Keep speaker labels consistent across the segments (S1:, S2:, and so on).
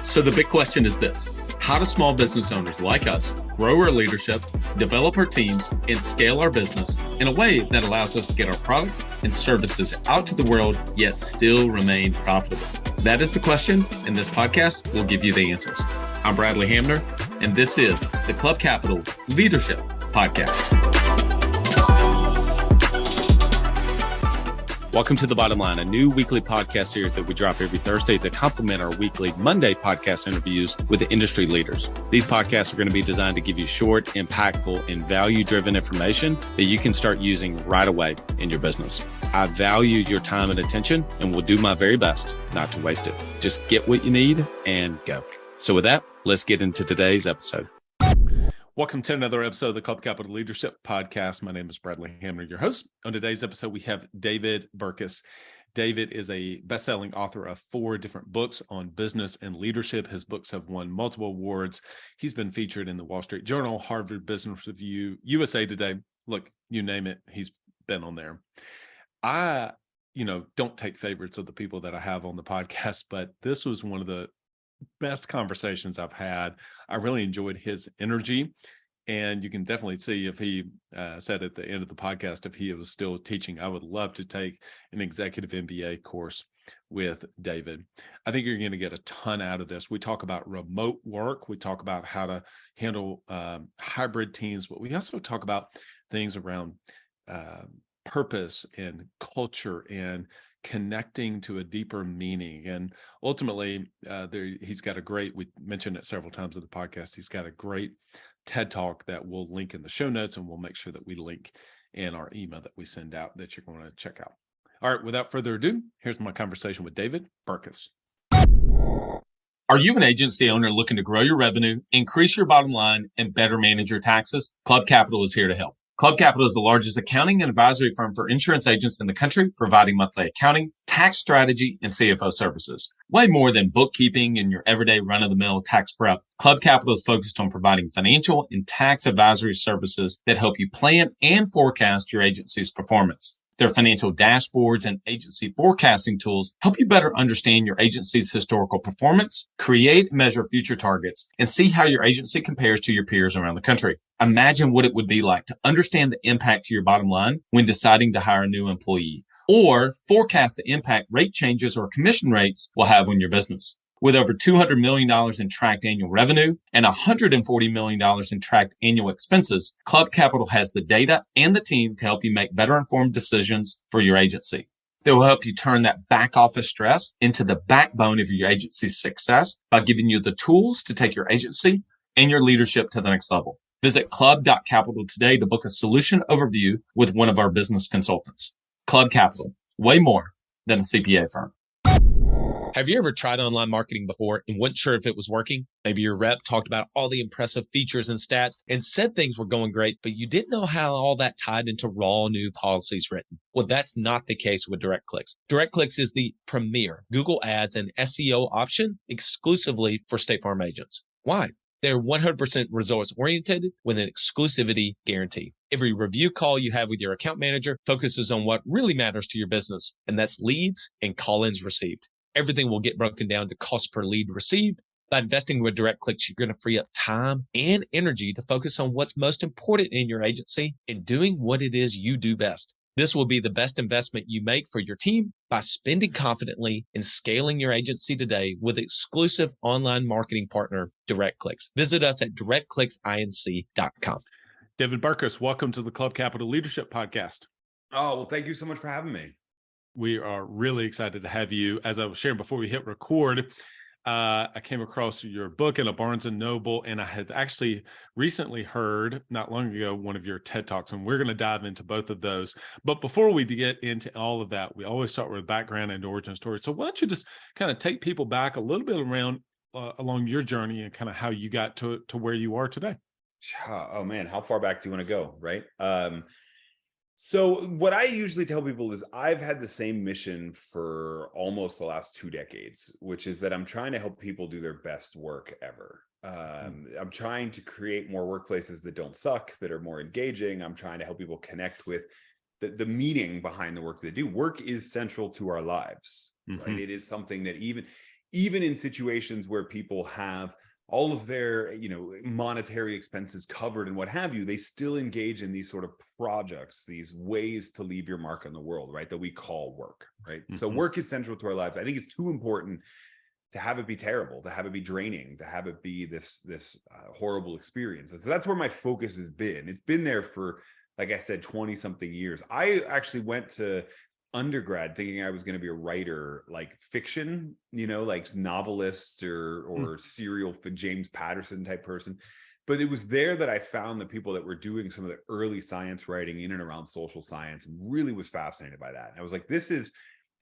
S1: So the big question is this: how do small business owners like us grow our leadership, develop our teams, and scale our business in a way that allows us to get our products and services out to the world, yet still remain profitable? That is the question, and this podcast will give you the answers. I'm Bradley Hamner, and this is the Club Capital Leadership Podcast. Welcome to The Bottom Line, a new weekly podcast series that we drop every Thursday to complement our weekly Monday podcast interviews with the industry leaders. These podcasts are going to be designed to give you short, impactful, and value-driven information that you can start using right away in your business. I value your time and attention and will do my very best not to waste it. Just get what you need and go. So with that, let's get into today's episode. Welcome to another episode of the Club Capital Leadership Podcast. My name is Bradley Hamner, your host. On today's episode, we have David Burkus. David is a best-selling author of 4 different books on business and leadership. His books have won multiple awards. He's been featured in the Wall Street Journal, Harvard Business Review, USAToday. Look, you name it, he's been on there. I, don't take favorites of the people that I have on the podcast, but this was one of the best conversations I've had. I really enjoyed his energy, and you can definitely see if he said at the end of the podcast, if he was still teaching, I would love to take an executive MBA course with David. I think you're going to get a ton out of this. We talk about remote work. We talk about how to handle hybrid teams, but we also talk about things around purpose and culture and connecting to a deeper meaning. And ultimately, he's got a great, we mentioned it several times in the podcast, he's got a great TED Talk that we'll link in the show notes, and we'll make sure that we link in our email that we send out that you're going to check out. All right, without further ado, here's my conversation with David Burkus. Are you an agency owner looking to grow your revenue, increase your bottom line, and better manage your taxes? Club Capital is here to help. Club Capital is the largest accounting and advisory firm for insurance agents in the country, providing monthly accounting, tax strategy, and CFO services. Way more than bookkeeping and your everyday run-of-the-mill tax prep, Club Capital is focused on providing financial and tax advisory services that help you plan and forecast your agency's performance. Their financial dashboards and agency forecasting tools help you better understand your agency's historical performance, create and measure future targets, and see how your agency compares to your peers around the country. Imagine what it would be like to understand the impact to your bottom line when deciding to hire a new employee, or forecast the impact rate changes or commission rates will have on your business. With over $200 million in tracked annual revenue and $140 million in tracked annual expenses, Club Capital has the data and the team to help you make better informed decisions for your agency. They will help you turn that back office stress into the backbone of your agency's success by giving you the tools to take your agency and your leadership to the next level. Visit club.capital today to book a solution overview with one of our business consultants. Club Capital, way more than a CPA firm. Have you ever tried online marketing before and weren't sure if it was working? Maybe your rep talked about all the impressive features and stats and said things were going great, but you didn't know how all that tied into raw new policies written. Well, that's not the case with DirectClicks. DirectClicks is the premier Google Ads and SEO option exclusively for State Farm agents. Why? They're 100% results oriented with an exclusivity guarantee. Every review call you have with your account manager focuses on what really matters to your business, and that's leads and call-ins received. Everything will get broken down to cost per lead received. By investing with DirectClicks, you're going to free up time and energy to focus on what's most important in your agency and doing what it is you do best. This will be the best investment you make for your team by spending confidently and scaling your agency today with exclusive online marketing partner, DirectClicks. Visit us at directclicksinc.com. David Burkus, welcome to the Club Capital Leadership Podcast.
S2: Oh, well, thank you so much for having me.
S1: We are really excited to have you. As I was sharing before we hit record, I came across your book in a Barnes & Noble, and I had actually recently heard, not long ago, one of your TED Talks, and we're going to dive into both of those. But before we get into all of that, we always start with background and origin story. So why don't you just kind of take people back a little bit around along your journey and kind of how you got to where you are today?
S2: Oh, man, how far back do you want to go, right? So what I usually tell people is I've had the same mission for almost the last 2 decades, which is that I'm trying to help people do their best work ever. I'm trying to create more workplaces that don't suck, that are more engaging. I'm trying to help people connect with the meaning behind the work they do. Work is central to our lives, right? It is something that even in situations where people have all of their, monetary expenses covered and what have you, they still engage in these sort of projects, these ways to leave your mark on the world, right? That we call work, right? So work is central to our lives. I think it's too important to have it be terrible, to have it be draining, to have it be this horrible experience. And so that's where my focus has been. It's been there for, like I said, 20 something years. I actually went to undergrad thinking I was going to be a writer, like fiction, like novelist or serial James Patterson type person. But it was there that I found the people that were doing some of the early science writing in and around social science, and really was fascinated by that. And I was like, this is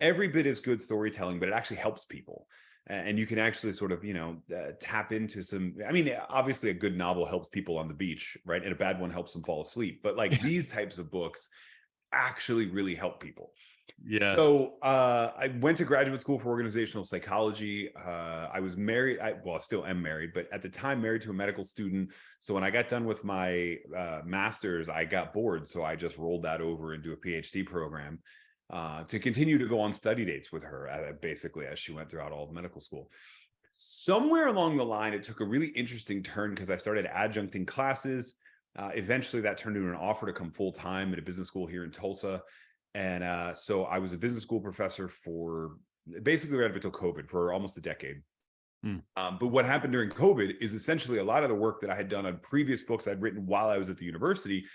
S2: every bit as good storytelling, but it actually helps people. And you can actually sort of, tap into some, I mean, obviously a good novel helps people on the beach, right? And a bad one helps them fall asleep. But like these types of books actually really help people.
S1: Yes.
S2: So I went to graduate school for organizational psychology. I was married. I still am married, but at the time married to a medical student. So when I got done with my master's, I got bored. So I just rolled that over into a PhD program to continue to go on study dates with her, basically, as she went throughout all of medical school. Somewhere along the line, it took a really interesting turn because I started adjuncting classes. Eventually, that turned into an offer to come full time at a business school here in Tulsa. And so I was a business school professor for basically right up until COVID, for almost a decade. But what happened during COVID is essentially a lot of the work that I had done on previous books I'd written while I was at the university,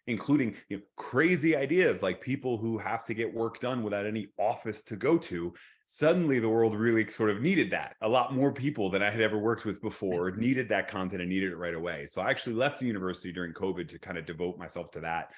S2: including crazy ideas like people who have to get work done without any office to go to. Suddenly the world really sort of needed that. A lot more people than I had ever worked with before needed that content and needed it right away. So I actually left the university during COVID to kind of devote myself to that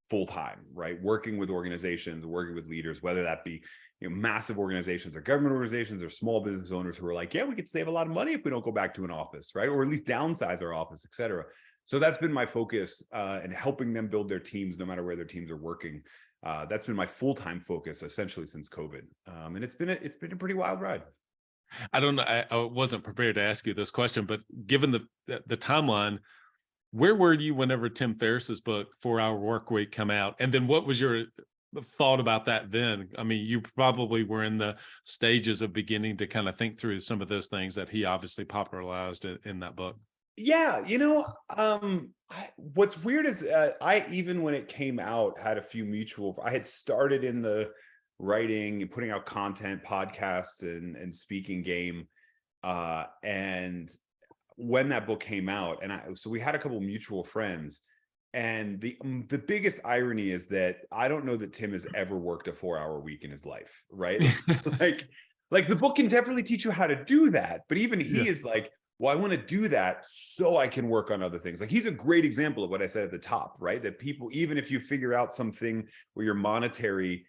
S2: full time, right? Working with organizations, working with leaders, whether that be massive organizations or government organizations or small business owners who are like, yeah, we could save a lot of money if we don't go back to an office, right? Or at least downsize our office, et cetera. So that's been my focus in helping them build their teams, no matter where their teams are working. That's been my full-time focus essentially since COVID, and it's been a pretty wild ride.
S1: I don't know. I wasn't prepared to ask you this question, but given the timeline, where were you whenever Tim Ferriss's book 4 Hour Workweek come out? And then what was your thought about that then? I mean, you probably were in the stages of beginning to kind of think through some of those things that he obviously popularized in that book.
S2: Yeah, what's weird is I, even when it came out, had a few I had started in the writing and putting out content, podcast and speaking game. And when that book came out, so we had a couple of mutual friends, and the biggest irony is that I don't know that Tim has ever worked a 4-hour week in his life, right? like the book can definitely teach you how to do that, but even he is like, well, I want to do that so I can work on other things. Like he's a great example of what I said at the top, right? That people, even if you figure out something where your monetary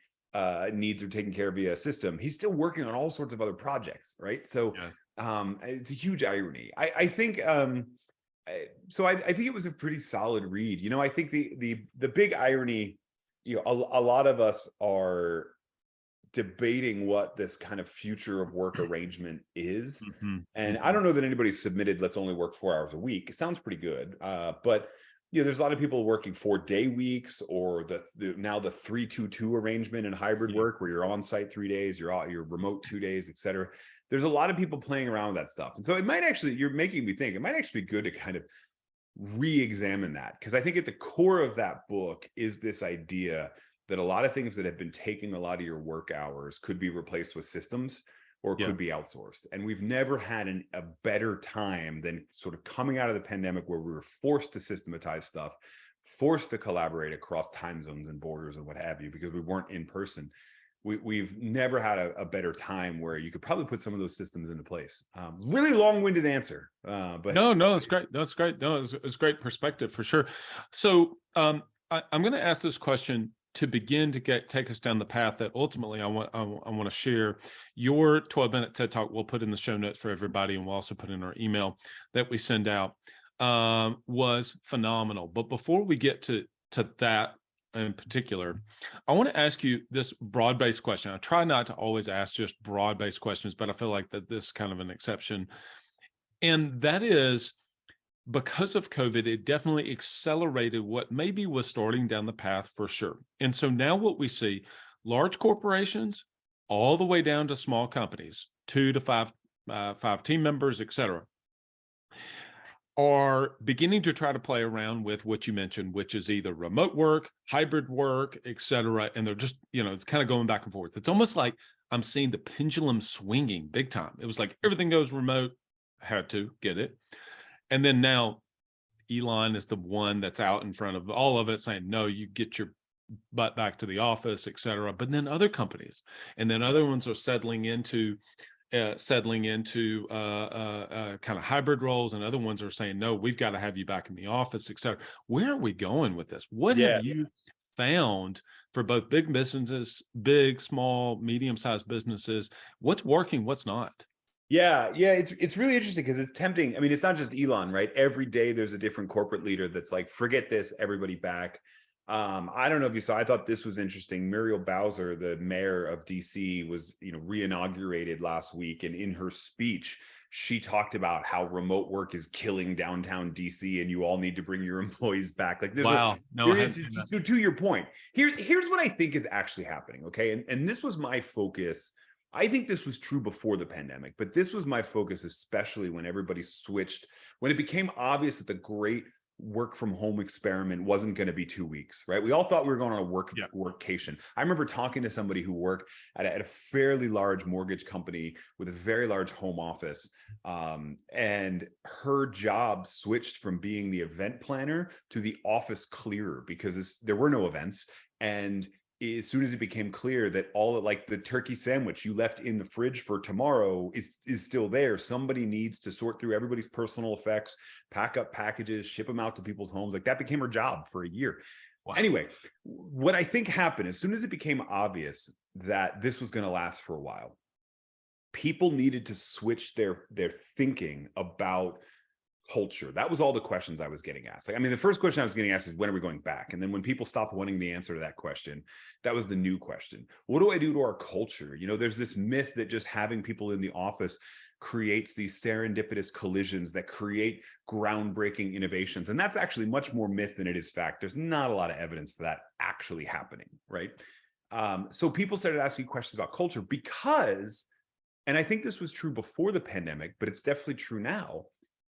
S2: needs are taken care of via a system, he's still working on all sorts of other projects, right? So it's a huge irony. I think so I think it was a pretty solid read. I think the big irony, a lot of us are debating what this kind of future of work arrangement is. And I don't know that anybody's submitted, let's only work 4 hours a week. It sounds pretty good. But there's a lot of people working 4-day weeks, or now the 3-2-2 arrangement in hybrid work, where you're on site 3 days, you're remote 2 days, et cetera. There's a lot of people playing around with that stuff. And so it might actually, you're making me think, it might actually be good to kind of re-examine that. Because I think at the core of that book is this idea that a lot of things that have been taking a lot of your work hours could be replaced with systems, or could be outsourced. And we've never had a better time than sort of coming out of the pandemic, where we were forced to systematize stuff, forced to collaborate across time zones and borders and what have you, because we weren't in person. We've never had a better time where you could probably put some of those systems into place. Really long-winded answer, but
S1: no, it's great. That's great. No, it's great perspective for sure. So I'm going to ask this question to begin to take us down the path that ultimately I want to share. Your 12-minute TED Talk, we'll put in the show notes for everybody, and we'll also put in our email that we send out, was phenomenal. But before we get to that in particular, I want to ask you this broad-based question. I try not to always ask just broad-based questions, but I feel like that this is kind of an exception. And that is, because of COVID, it definitely accelerated what maybe was starting down the path for sure. And so now what we see, large corporations all the way down to small companies, 2 to 5 5 team members, et cetera, are beginning to try to play around with what you mentioned, which is either remote work, hybrid work, et cetera. And they're just, it's kind of going back and forth. It's almost like I'm seeing the pendulum swinging big time. It was like everything goes remote, had to get it. And then now Elon is the one that's out in front of all of it saying, no, you get your butt back to the office, et cetera. But then other companies, and then other ones are settling into kind of hybrid roles, and other ones are saying, no, we've got to have you back in the office, et cetera. Where are we going with this? What have you found for both big businesses, big, small, medium-sized businesses? What's working, what's not?
S2: Yeah, it's really interesting because it's tempting. I mean, it's not just Elon, right? Every day there's a different corporate leader that's like, forget this, everybody back. I don't know if you saw, I thought this was interesting. Muriel Bowser, the mayor of DC, was, re-inaugurated last week. And in her speech, she talked about how remote work is killing downtown DC and you all need to bring your employees back. Like,
S1: wow.
S2: So to your point, here's what I think is actually happening. Okay. And this was my focus. I think this was true before the pandemic, but this was my focus, especially when everybody switched, when it became obvious that the great work from home experiment wasn't going to be 2 weeks, right? We all thought we were going on a workcation. I remember talking to somebody who worked at a fairly large mortgage company with a very large home office. And her job switched from being the event planner to the office clearer because there were no events. And as soon as it became clear that like the turkey sandwich you left in the fridge for tomorrow is still there, somebody needs to sort through everybody's personal effects, pack up packages, ship them out to people's homes. Like, that became her job for a year. Wow. Anyway, what I think happened, as soon as it became obvious that this was going to last for a while, people needed to switch their thinking about culture. That was all the questions I was getting asked. Like, I mean, the first question I was getting asked is, when are we going back? And then when people stopped wanting the answer to that question, that was the new question. What do I do to our culture? There's this myth that just having people in the office creates these serendipitous collisions that create groundbreaking innovations. And that's actually much more myth than it is fact. There's not a lot of evidence for that actually happening, right? So people started asking questions about culture because, and I think this was true before the pandemic, but it's definitely true now,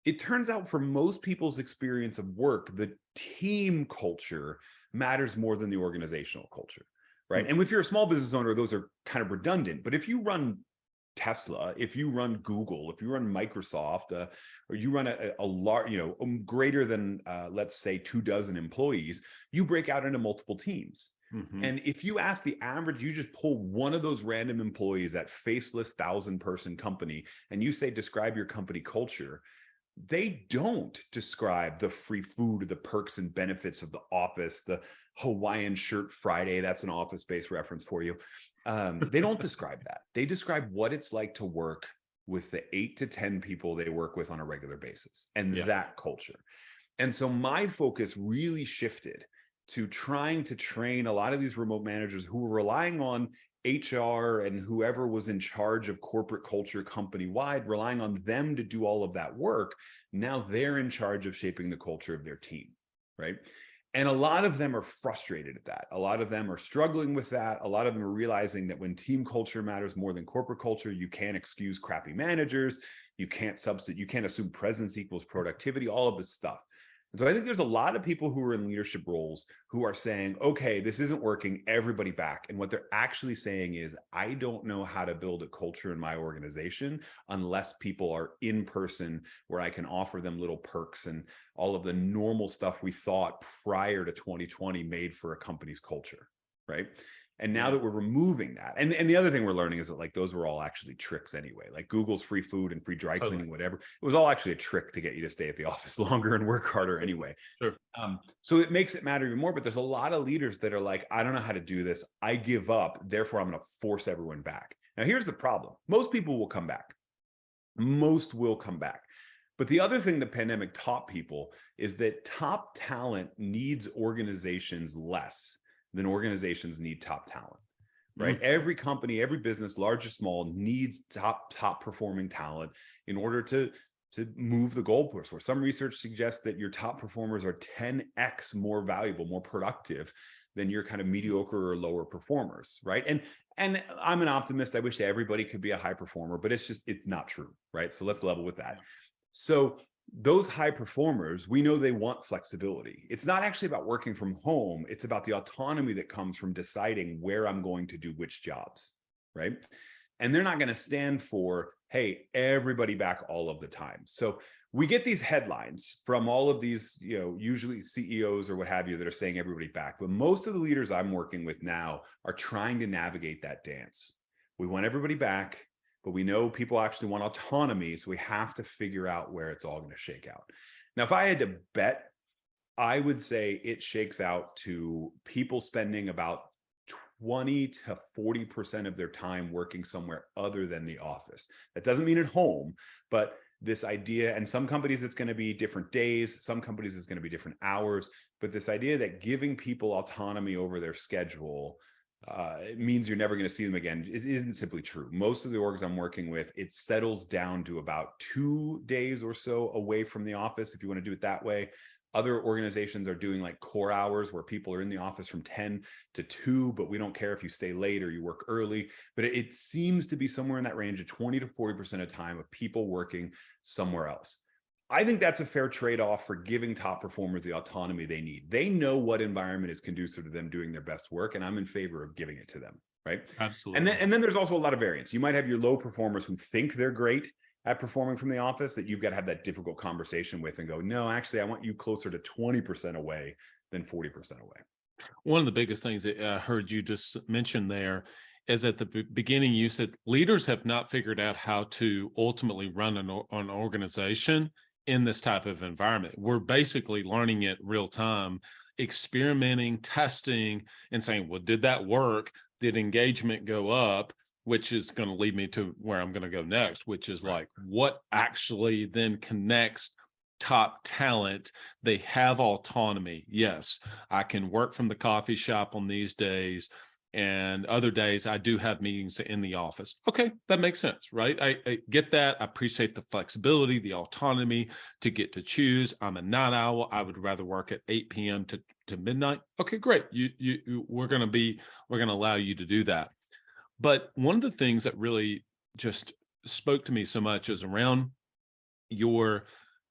S2: it turns out for most people's experience of work, the team culture matters more than the organizational culture, right? And if you're a small business owner, those are kind of redundant. But if you run Tesla, if you run Google, if you run Microsoft, or you run a large, greater than, let's say, 24 employees, you break out into multiple teams. Mm-hmm. And if you ask the average, you just pull one of those random employees at faceless 1,000-person company, and you say, describe your company culture, they don't describe the free food, the perks and benefits of the office, the Hawaiian shirt Friday. That's an office-based reference for you. They don't describe that. They describe what it's like to work with the 8 to 10 people they work with on a regular basis, and that culture. And so my focus really shifted to trying to train a lot of these remote managers who were relying on HR and whoever was in charge of corporate culture company-wide, relying on them to do all of that work. Now they're in charge of shaping the culture of their team, right? And a lot of them are frustrated at that. A lot of them are struggling with that. A lot of them are realizing that when team culture matters more than corporate culture, you can't excuse crappy managers. You can't assume presence equals productivity, all of this stuff. And so I think there's a lot of people who are in leadership roles who are saying, okay, this isn't working, everybody back. And what they're actually saying is, I don't know how to build a culture in my organization unless people are in person, where I can offer them little perks and all of the normal stuff we thought prior to 2020 made for a company's culture, right? And now that we're removing that, and the other thing we're learning is that, like, those were all actually tricks anyway. Like Google's free food and free dry cleaning, whatever, it was all actually a trick to get you to stay at the office longer and work harder anyway. Sure. So it makes it matter even more. But there's a lot of leaders that are like, I don't know how to do this. I give up. Therefore, I'm going to force everyone back. Now, here's the problem. Most people will come back. Most will come back. But the other thing the pandemic taught people is that top talent needs organizations less than organizations need top talent, right? Mm-hmm. Every company, every business, large or small, needs top performing talent in order to move the goalpost. Where some research suggests that your top performers are 10x more valuable, more productive than your kind of mediocre or lower performers, right? And And I'm an optimist. I wish everybody could be a high performer, but it's not true, right? So let's level with that. So those high performers, we know they want flexibility. It's not actually about working from home. It's about the autonomy that comes from deciding where I'm going to do which jobs, right? And they're not going to stand for, hey, everybody back all of the time. So we get these headlines from all of these, usually CEOs or what have you that are saying everybody back. But most of the leaders I'm working with now are trying to navigate that dance. We want everybody back, but we know people actually want autonomy. So we have to figure out where it's all going to shake out. Now, if I had to bet, I would say it shakes out to people spending about 20 to 40% of their time working somewhere other than the office. That doesn't mean at home, but this idea, and some companies it's going to be different days, some companies it's going to be different hours, but this idea that giving people autonomy over their schedule it means you're never going to see them again isn't simply true. Most of the orgs I'm working with, it settles down to about 2 days or so away from the office, if you want to do it that way. Other organizations are doing like core hours where people are in the office from 10 to 2, but we don't care if you stay late or you work early. But it seems to be somewhere in that range of 20 to 40% of time of people working somewhere else. I think that's a fair trade-off for giving top performers the autonomy they need. They know what environment is conducive to them doing their best work, and I'm in favor of giving it to them, right?
S1: Absolutely.
S2: And then there's also a lot of variance. You might have your low performers who think they're great at performing from the office that you've got to have that difficult conversation with and go, no, actually, I want you closer to 20% away than 40% away.
S1: One of the biggest things that I heard you just mention there is at the beginning, you said leaders have not figured out how to ultimately run an organization in this type of environment. We're basically learning it real time, experimenting, testing, and saying, well, did that work? Did engagement go up? Which is going to lead me to where I'm going to go next, which is like what actually then connects top talent. They have autonomy. Yes, I can work from the coffee shop on these days, and other days I do have meetings in the office. Okay, that makes sense, right? I get that. I appreciate the flexibility, the autonomy to get to choose. I'm a night owl. I would rather work at 8 p.m. to midnight. Okay, great. We're going to allow you to do that. But one of the things that really just spoke to me so much is around your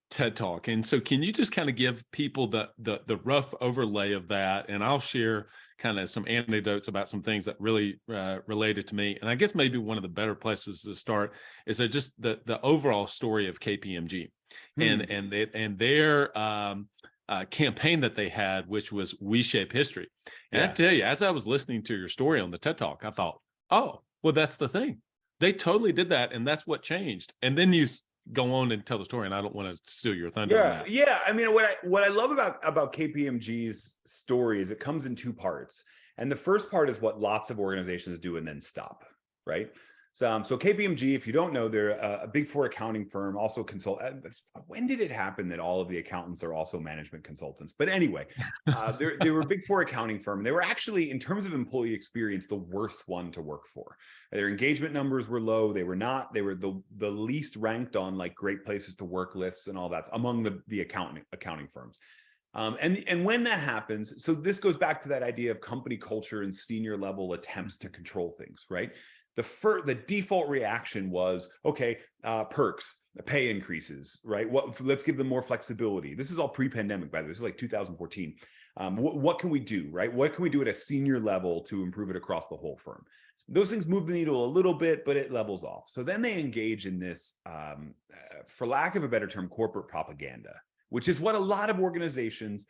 S1: TED Talk. And so can you just kind of give people the rough overlay of that? And I'll share kind of some anecdotes about some things that really related to me. And I guess maybe one of the better places to start is just the overall story of KPMG and their campaign that they had, which was We Shape History. And I tell you, as I was listening to your story on the TED Talk, I thought, oh, well, that's the thing. They totally did that. And that's what changed. And then you go on and tell the story, and I don't want to steal your thunder on that.
S2: Yeah. I mean, what I love about KPMG's story is it comes in two parts. And the first part is what lots of organizations do and then stop, right? So KPMG, if you don't know, they're a big four accounting firm, also consult. When did it happen that all of the accountants are also management consultants? But anyway, they were a big four accounting firm. They were actually, in terms of employee experience, the worst one to work for. Their engagement numbers were low. They were the least ranked on like great places to work lists and all that among the accounting firms. And when that happens, so this goes back to that idea of company culture and senior level attempts to control things, right? The default reaction was, okay, perks, pay increases, right? Let's give them more flexibility. This is all pre-pandemic, by the way. This is like 2014. What can we do, right? What can we do at a senior level to improve it across the whole firm? Those things move the needle a little bit, but it levels off. So then they engage in this, for lack of a better term, corporate propaganda, which is what a lot of organizations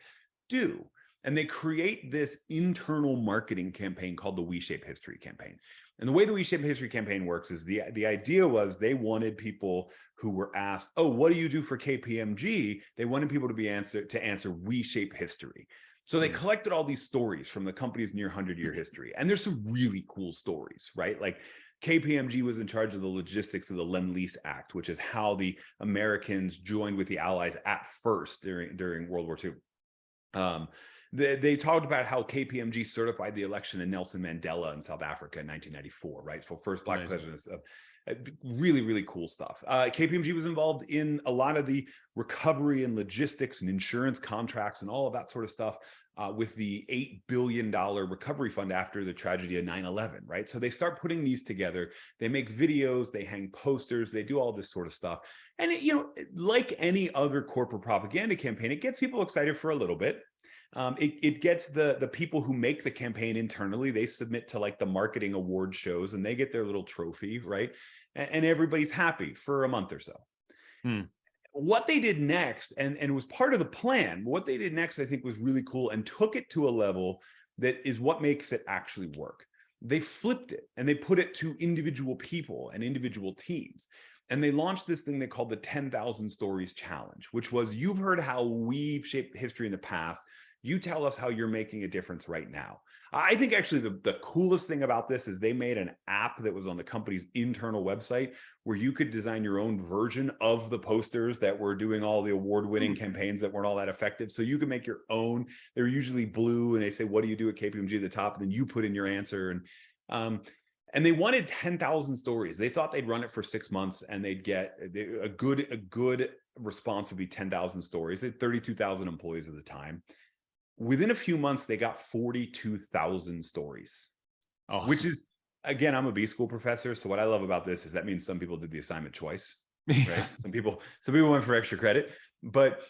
S2: do. And they create this internal marketing campaign called the We Shape History campaign. And the way the We Shape History campaign works is the idea was they wanted people who were asked, oh, what do you do for KPMG? They wanted people to answer We Shape History. So they collected all these stories from the company's near 100-year history. And there's some really cool stories, right? Like KPMG was in charge of the logistics of the Lend-Lease Act, which is how the Americans joined with the Allies at first during World War II. They talked about how KPMG certified the election of Nelson Mandela in South Africa in 1994, right? So first Black president Really, really cool stuff. KPMG was involved in a lot of the recovery and logistics and insurance contracts and all of that sort of stuff with the $8 billion recovery fund after the tragedy of 9/11, right? So they start putting these together. They make videos, they hang posters, they do all this sort of stuff. And like any other corporate propaganda campaign, it gets people excited for a little bit. It gets the people who make the campaign internally, they submit to like the marketing award shows and they get their little trophy, right? And everybody's happy for a month or so. What they did next, and was part of the plan, what they did next, I think was really cool and took it to a level that is what makes it actually work. They flipped it and they put it to individual people and individual teams. And they launched this thing they called the 10,000 Stories Challenge, which was, you've heard how we've shaped history in the past. You tell us how you're making a difference right now. I think actually the coolest thing about this is they made an app that was on the company's internal website where you could design your own version of the posters that were doing all the award-winning campaigns that weren't all that effective. So you can make your own. They're usually blue and they say, what do you do at KPMG at the top? And then you put in your answer. And they wanted 10,000 stories. They thought they'd run it for 6 months and they'd get a good response would be 10,000 stories. They had 32,000 employees at the time. Within a few months, they got 42,000 stories, awesome. Which is, again, I'm a B school professor. So what I love about this is that means some people did the assignment twice, right? Some people went for extra credit, but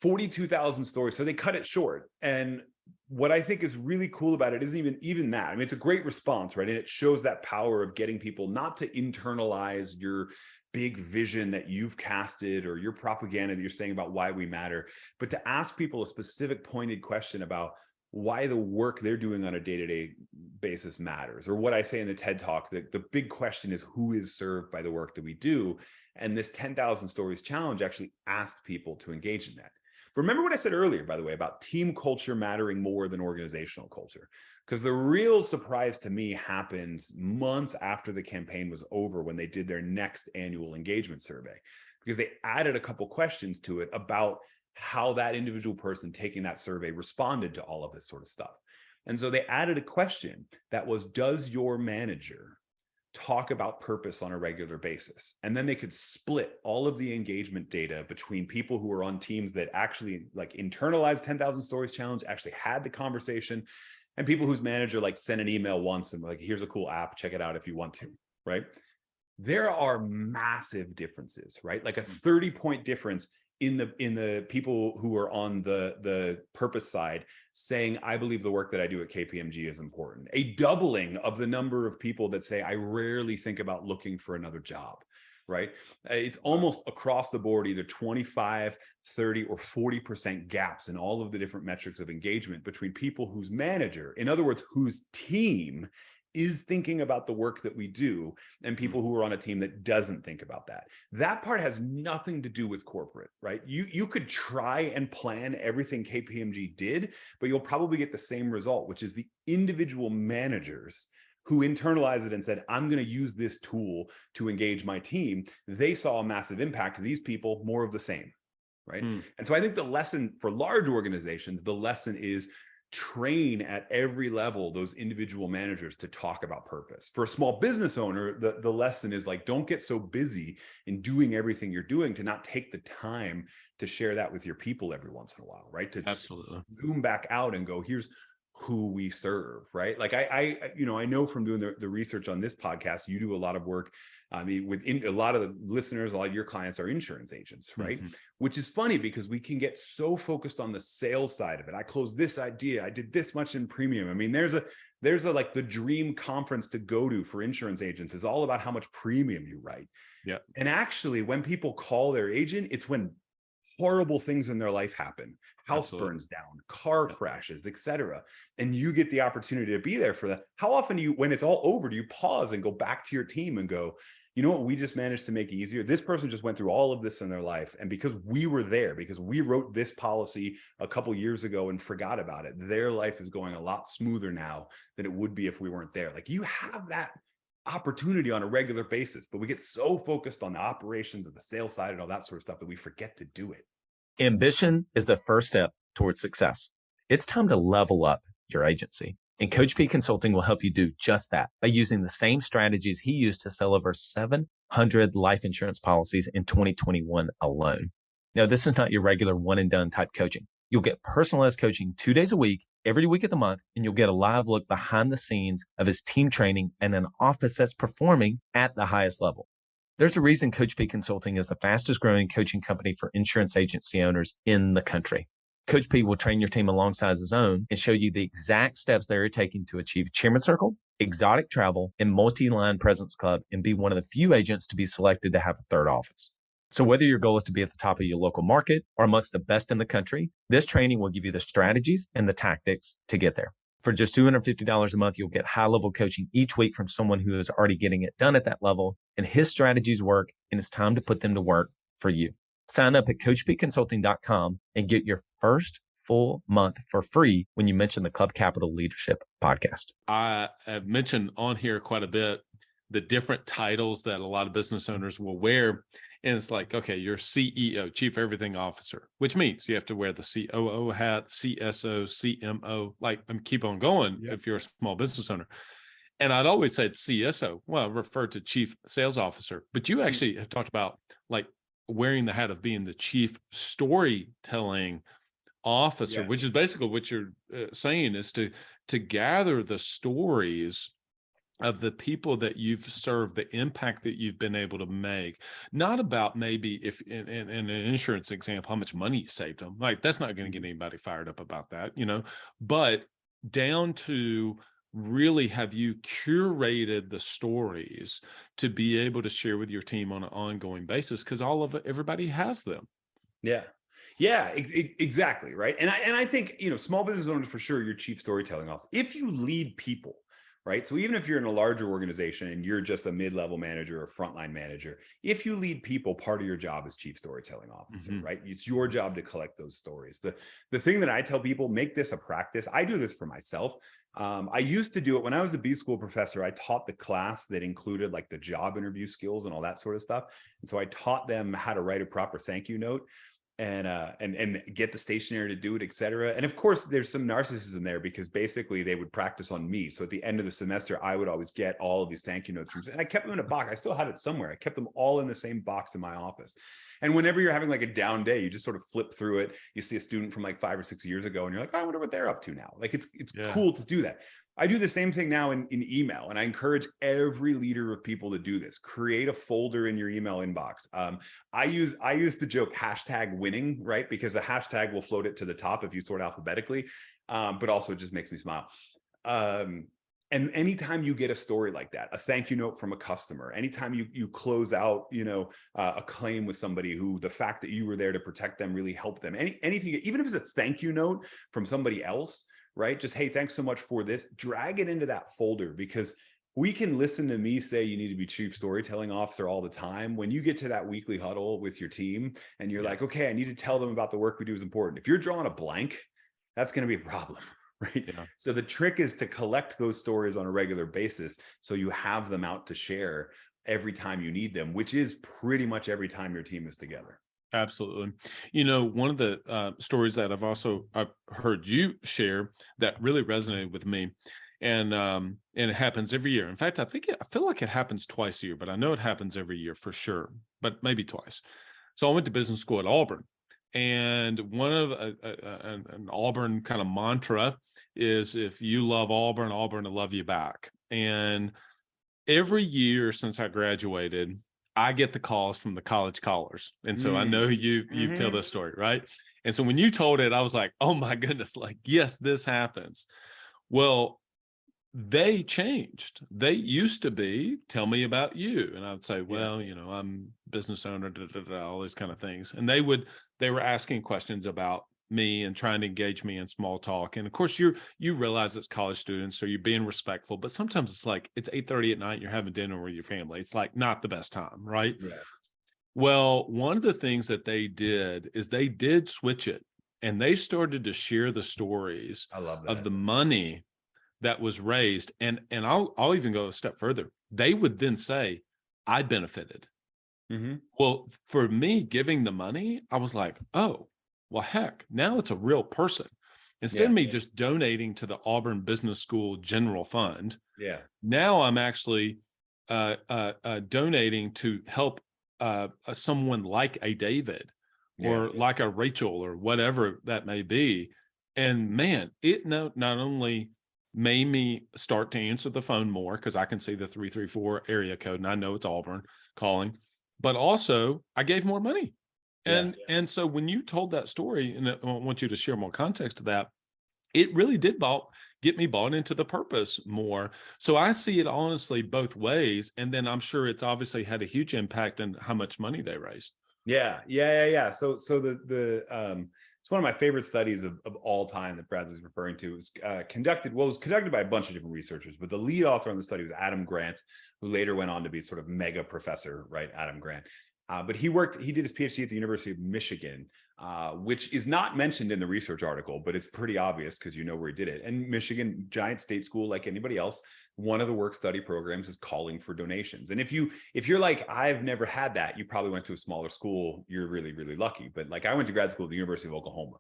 S2: 42,000 stories. So they cut it short. And what I think is really cool about it isn't even that. I mean, it's a great response, right? And it shows that power of getting people not to internalize your big vision that you've casted or your propaganda that you're saying about why we matter, but to ask people a specific pointed question about why the work they're doing on a day-to-day basis matters. Or what I say in the TED Talk, the big question is, who is served by the work that we do? And this 10,000 Stories Challenge actually asked people to engage in that. Remember what I said earlier, by the way, about team culture mattering more than organizational culture. Because the real surprise to me happened months after the campaign was over when they did their next annual engagement survey, because they added a couple questions to it about how that individual person taking that survey responded to all of this sort of stuff. And so they added a question that was, does your manager talk about purpose on a regular basis? And then they could split all of the engagement data between people who were on teams that actually like internalized 10,000 Stories Challenge, actually had the conversation, and people whose manager like sent an email once and like, here's a cool app, check it out if you want to, right? There are massive differences, right? Like a 30-point difference in the people who are on the purpose side saying, I believe the work that I do at KPMG is important. A doubling of the number of people that say, I rarely think about looking for another job, right? It's almost across the board, either 25, 30, or 40% gaps in all of the different metrics of engagement between people whose manager, in other words, whose team is thinking about the work that we do, and people who are on a team that doesn't think about that. That part has nothing to do with corporate, right? You could try and plan everything KPMG did, but you'll probably get the same result, which is the individual managers who internalized it and said, I'm going to use this tool to engage my team. They saw a massive impact. These people, more of the same, right? And so I think the lesson for large organizations, the lesson is train at every level those individual managers to talk about purpose. For a small business owner, the lesson is like, don't get so busy in doing everything you're doing to not take the time to share that with your people every once in a while, right? To absolutely zoom back out and go, here's who we serve, right? Like I know from doing the research on this podcast, you do a lot of work. I mean, a lot of the listeners, a lot of your clients are insurance agents, right? Which is funny because we can get so focused on the sales side of it. I closed this idea. I did this much in premium. I mean, there's a like the dream conference to go to for insurance agents is all about how much premium you write. Yeah. And actually, when people call their agent, it's when horrible things in their life happen. House burns down, car crashes, etc. And you get the opportunity to be there for that. How often when it's all over, do you pause and go back to your team and go, you know what, we just managed to make it easier. This person just went through all of this in their life. And because we were there, because we wrote this policy a couple years ago and forgot about it, their life is going a lot smoother now than it would be if we weren't there. Like you have that opportunity on a regular basis, but we get so focused on the operations of the sales side and all that sort of stuff that we forget to do it.
S3: Ambition is the first step towards success. It's time to level up your agency.
S1: And Coach P Consulting will help you do just that by using the same strategies he used to sell over 700 life insurance policies in 2021 alone. Now, this is not your regular one and done type coaching. You'll get personalized coaching 2 days a week, every week of the month, and you'll get a live look behind the scenes of his team training and an office that's performing at the highest level. There's a reason Coach P Consulting is the fastest growing coaching company for insurance agency owners in the country. Coach P will train your team alongside his own and show you the exact steps they're taking to achieve Chairman Circle, exotic travel, and multi-line presence club, and be one of the few agents to be selected to have a third office. So whether your goal is to be at the top of your local market or amongst the best in the country, this training will give you the strategies and the tactics to get there. For just $250 a month, you'll get high-level coaching each week from someone who is already getting it done at that level, and his strategies work, and it's time to put them to work for you. Sign up at CoachPConsulting.com and get your first full month for free when you mention the Club Capital Leadership Podcast.
S3: I have mentioned on here quite a bit the different titles that a lot of business owners will wear. And it's like, okay, you're CEO, Chief Everything Officer, which means you have to wear the COO hat, CSO, CMO, like keep on going if you're a small business owner. And I'd always said CSO, well, refer to Chief Sales Officer, but you actually have talked about like wearing the hat of being the Chief Storytelling Officer, which is basically what you're saying is to gather the stories of the people that you've served, the impact that you've been able to make, not about maybe if in an insurance example, how much money you saved them. Like that's not going to get anybody fired up about that, but down to really have you curated the stories to be able to share with your team on an ongoing basis because everybody has them.
S2: Yeah, exactly. Right. And I think, small business owners, for sure, your chief storytelling officer, if you lead people, right? So even if you're in a larger organization and you're just a mid-level manager or frontline manager, if you lead people, part of your job is chief storytelling officer, right? It's your job to collect those stories. The thing that I tell people, make this a practice. I do this for myself. I used to do it when I was a B school professor. I taught the class that included like the job interview skills and all that sort of stuff. And so I taught them how to write a proper thank you note and get the stationery to do it, et cetera. And of course, there's some narcissism there because basically they would practice on me. So at the end of the semester, I would always get all of these thank you notes and I kept them in a box. I still had it somewhere. I kept them all in the same box in my office. And whenever you're having like a down day, you just sort of flip through it. You see a student from like 5 or 6 years ago and you're like, oh, I wonder what they're up to now. Like it's cool to do that. I do the same thing now in email, and I encourage every leader of people to do this. Create a folder in your email inbox. I use the joke #winning, right? Because a hashtag will float it to the top if you sort alphabetically, but also it just makes me smile. And anytime you get a story like that, a thank you note from a customer, anytime you close out, a claim with somebody who the fact that you were there to protect them really helped them. Anything, even if it's a thank you note from somebody else, right? Just, hey, thanks so much for this. Drag it into that folder because we can listen to me say you need to be chief storytelling officer all the time. When you get to that weekly huddle with your team and you're like, okay, I need to tell them about the work we do is important. If you're drawing a blank, that's going to be a problem, right? Yeah. So the trick is to collect those stories on a regular basis so you have them out to share every time you need them, which is pretty much every time your team is together.
S3: Absolutely. One of the stories that I've heard you share that really resonated with me, and it happens every year. In fact, I feel like it happens twice a year, but I know it happens every year for sure, but maybe twice. So I went to business school at Auburn, and one of an Auburn kind of mantra is, if you love Auburn, Auburn will love you back. And every year since I graduated, I get the calls from the college callers. And so I know you tell this story, right? And so when you told it, I was like, oh my goodness, like, yes, this happens. Well, they changed. They used to be, tell me about you. And I would say, well, I'm business owner, all these kind of things. And they were asking questions about me and trying to engage me in small talk. And of course you realize it's college students, so you're being respectful, but sometimes it's like, it's 8:30 at night, you're having dinner with your family. It's like not the best time, right? Yeah. Well, one of the things that they did is they did switch it and they started to share the stories of the money that was raised. And I'll even go a step further. They would then say, I benefited. Well, for me giving the money, I was like, oh, well, heck, now it's a real person. instead of me just donating to the Auburn Business School General Fund, now I'm actually donating to help someone like a David or like a Rachel or whatever that may be. And man, it not only made me start to answer the phone more because I can see the 334 area code and I know it's Auburn calling, but also I gave more money. And so when you told that story, and I want you to share more context to that, it really did get me bought into the purpose more. So I see it honestly both ways. And then I'm sure it's obviously had a huge impact on how much money they raised.
S2: Yeah. So it's one of my favorite studies of all time that Bradley's referring to. It was conducted by a bunch of different researchers, but the lead author on the study was Adam Grant, who later went on to be sort of mega professor, right? Adam Grant. But he did his PhD at the University of Michigan, which is not mentioned in the research article, but it's pretty obvious because you know where he did it. And Michigan, giant state school like anybody else, one of the work study programs is calling for donations. And if you're like, I've never had that, you probably went to a smaller school, you're really, really lucky. But like I went to grad school at the University of Oklahoma.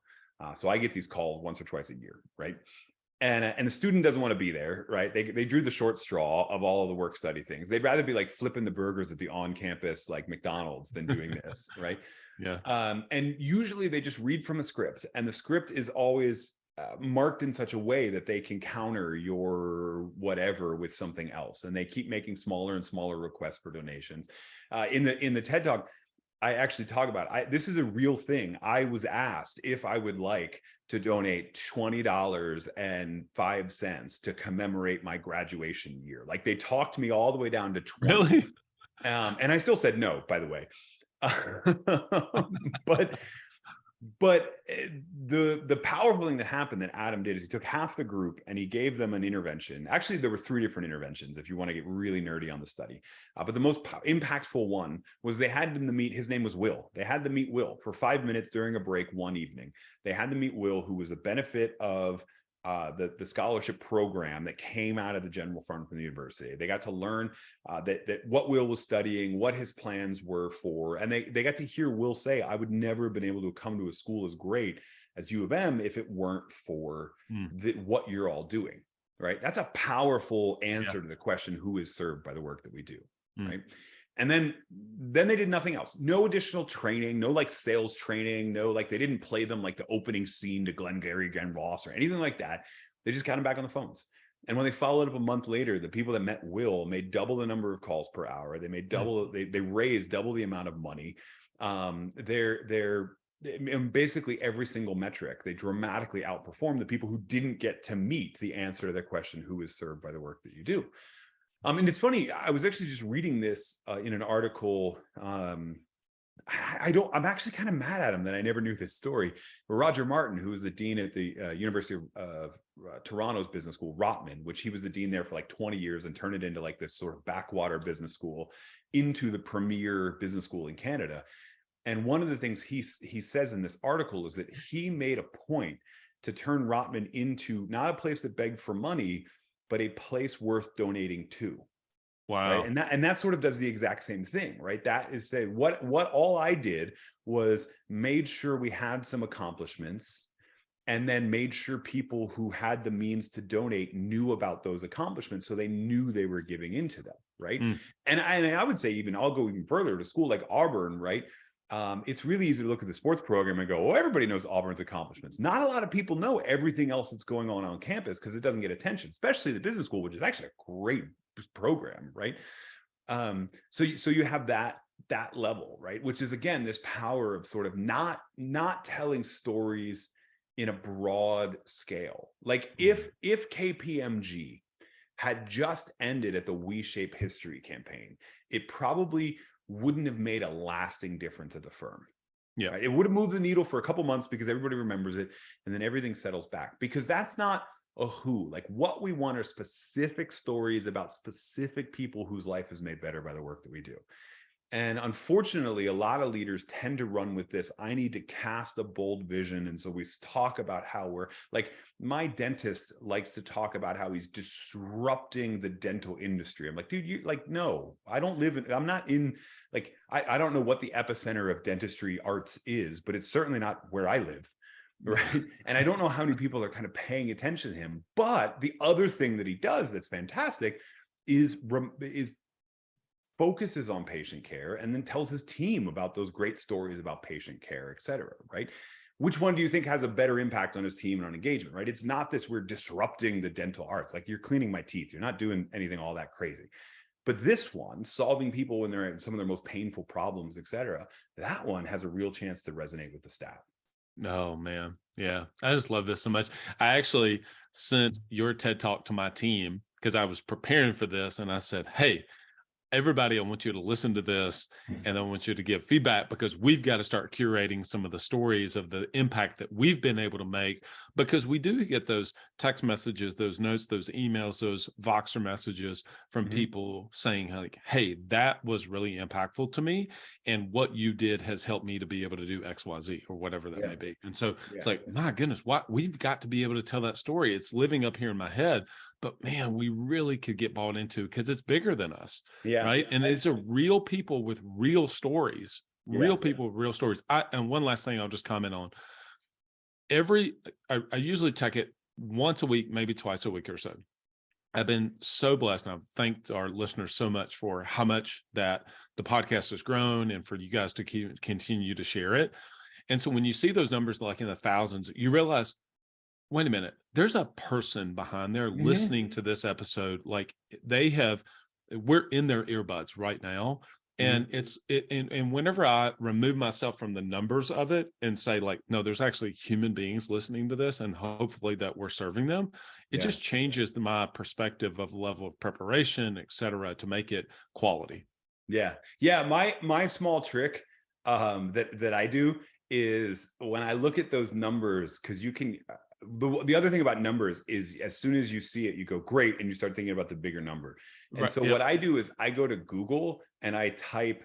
S2: So I get these calls once or twice a year, right? And the student doesn't want to be there, right? They drew the short straw of all of the work study things. They'd rather be like flipping the burgers at the on-campus like McDonald's than doing this, right? And usually they just read from a script, and the script is always marked in such a way that they can counter your whatever with something else, and they keep making smaller and smaller requests for donations. In the TED Talk, I actually talk about this is a real thing. I was asked if I would like to donate $20.05 to commemorate my graduation year. Like they talked me all the way down to 20.
S3: Really?
S2: And I still said no, by the way. But the powerful thing that happened that Adam did is he took half the group and he gave them an intervention. Actually, there were 3 different interventions if you want to get really nerdy on the study. But the most impactful one was they had them to meet, his name was Will. They had to meet Will for 5 minutes during a break one evening. They had to meet Will, who was a benefit of the scholarship program that came out of the general fund from the university. They got to learn that what Will was studying, what his plans were for, and they got to hear Will say, I would never have been able to come to a school as great as U of M if it weren't for what you're all doing, right? That's a powerful answer to the question, who is served by the work that we do, right? And then they did nothing else. No additional training, no like sales training, no like they didn't play them like the opening scene to Glengarry Glen Ross or anything like that. They just got them back on the phones. And when they followed up a month later, the people that met Will made double the number of calls per hour. They made double, they raised double the amount of money. They're in basically every single metric, they dramatically outperformed the people who didn't get to meet the answer to the question, who is served by the work that you do? And it's funny, I was actually just reading this in an article. I'm actually kind of mad at him that I never knew this story. But Roger Martin, who was the dean at the University of Toronto's business school, Rotman, which he was the dean there for like 20 years and turned it into like this sort of backwater business school into the premier business school in Canada. And one of the things he says in this article is that he made a point to turn Rotman into not a place that begged for money, but a place worth donating to.
S3: Wow.
S2: Right? And that sort of does the exact same thing, right? That is say what all I did was made sure we had some accomplishments, and then made sure people who had the means to donate knew about those accomplishments, so they knew they were giving into them, right? And I would say I'll go even further to school like Auburn, right? It's really easy to look at the sports program and go, well, everybody knows Auburn's accomplishments. Not a lot of people know everything else that's going on campus because it doesn't get attention, especially the business school, which is actually a great program, right? So you have that level, right? Which is, again, this power of sort of not telling stories in a broad scale. Like if KPMG had just ended at the We Shape History campaign, it probably wouldn't have made a lasting difference at the firm.
S3: Yeah.
S2: Right? It would have moved the needle for a couple months because everybody remembers it, and then everything settles back, because that's not a who. Like what we want are specific stories about specific people whose life is made better by the work that we do. And unfortunately, a lot of leaders tend to run with this, I need to cast a bold vision. And so we talk about how we're like, my dentist likes to talk about how he's disrupting the dental industry. I'm like, dude, you like, no, I don't live in, I'm not in, like, I don't know what the epicenter of dentistry arts is, but it's certainly not where I live. right? And I don't know how many people are kind of paying attention to him. But the other thing that he does that's fantastic is focuses on patient care and then tells his team about those great stories about patient care, et cetera, right? Which one do you think has a better impact on his team and on engagement, right? It's not this we're disrupting the dental arts. Like, you're cleaning my teeth. You're not doing anything all that crazy. But this one, solving people when they're in some of their most painful problems, et cetera, that one has a real chance to resonate with the staff.
S3: Oh, man. Yeah. I just love this so much. I actually sent your TED Talk to my team because I was preparing for this. And I said, hey, everybody, I want you to listen to this, and I want you to give feedback, because we've got to start curating some of the stories of the impact that we've been able to make, because we do get those text messages, those notes, those emails, those Voxer messages from people saying, like, hey, that was really impactful to me, and what you did has helped me to be able to do XYZ or whatever that may be. And so it's like, my goodness, what we've got to be able to tell that story. It's living up here in my head, but man, we really could get bought into, because it's bigger than us. Right. And these are real people with real stories, people with real stories. And one last thing I'll just comment on. I usually check it once a week, maybe twice a week or so. I've been so blessed, and I've thanked our listeners so much for how much that the podcast has grown, and for you guys to continue to share it. And so when you see those numbers like in the thousands, you realize, wait a minute, there's a person behind there listening to this episode. Like, we're in their earbuds right now. And and whenever I remove myself from the numbers of it and say, like, no, there's actually human beings listening to this, and hopefully that we're serving them, it just changes my perspective of level of preparation, et cetera, to make it quality.
S2: Yeah. My small trick that I do is, when I look at those numbers, because you can, the other thing about numbers is, as soon as you see it, you go, great, and you start thinking about the bigger number. And so what I do is I go to Google and I type,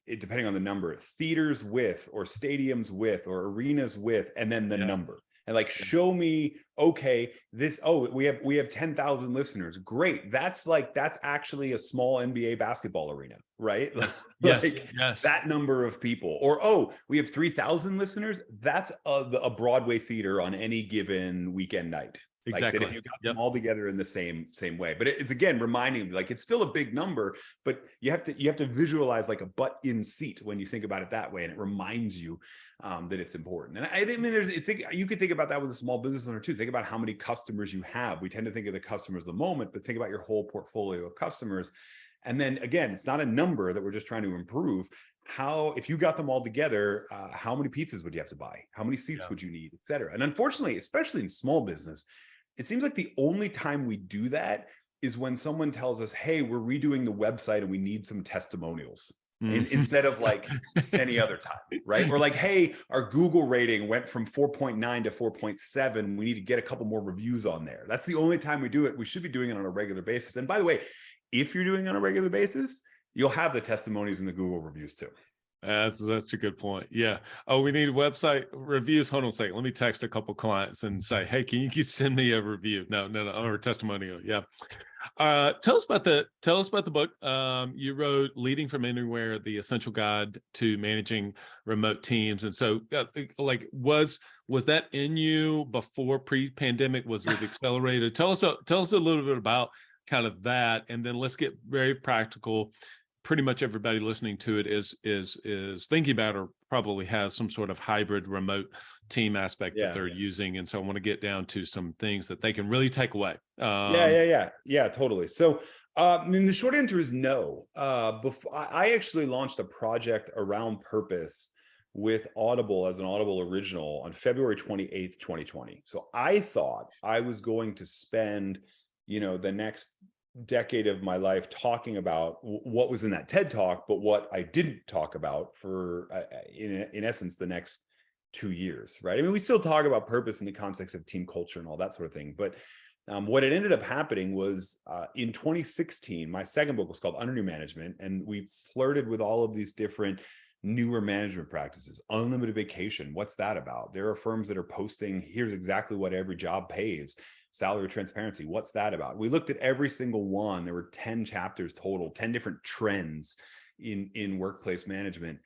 S2: depending on the number, theaters with, or stadiums with, or arenas with, and then the number. And like, show me, okay, we have 10,000 listeners. Great. That's actually a small NBA basketball arena, right?
S3: Yes.
S2: That number of people. Or, we have 3,000 listeners. That's a Broadway theater on any given weekend night.
S3: Exactly.
S2: Like, that if you got them all together in the same way. But it's, again, reminding me, like, it's still a big number, but you have to visualize like a butt in seat when you think about it that way, and it reminds you that it's important. And I mean, you could think about that with a small business owner too. Think about how many customers you have. We tend to think of the customers of the moment, but think about your whole portfolio of customers. And then again, it's not a number that we're just trying to improve. If you got them all together, how many pizzas would you have to buy? How many seats would you need, et cetera? And unfortunately, especially in small business, it seems like the only time we do that is when someone tells us, hey, we're redoing the website and we need some testimonials. Instead of like any other time, right? Or like, hey, our Google rating went from 4.9 to 4.7. We need to get a couple more reviews on there. That's the only time we do it. We should be doing it on a regular basis. And by the way, if you're doing it on a regular basis, you'll have the testimonies and the Google reviews too.
S3: That's a good point. Yeah. Oh, we need website reviews. Hold on a second. Let me text a couple clients and say, hey, can you send me a review? No, or a testimonial. Yeah. Tell us about the book. You wrote Leading from Anywhere, the Essential Guide to Managing Remote Teams. And so was that in you before pre-pandemic? Was it accelerated? Tell us a little bit about kind of that. And then let's get very practical. Pretty much everybody listening to it is thinking about, or probably has some sort of hybrid remote team aspect that they're using. And so I want to get down to some things that they can really take away.
S2: Yeah, totally. So I mean, the short answer is no. I actually launched a project around purpose with Audible as an Audible original on February 28th, 2020. So I thought I was going to spend, the next decade of my life talking about what was in that TED Talk, but what I didn't talk about for, in essence, the next 2 years, right? I mean, we still talk about purpose in the context of team culture and all that sort of thing. But what had ended up happening was in 2016, my second book was called Under New Management, and we flirted with all of these different newer management practices. Unlimited vacation, what's that about? There are firms that are posting, here's exactly what every job pays. Salary transparency, what's that about? We looked at every single one. There were 10 chapters total, 10 different trends in workplace management.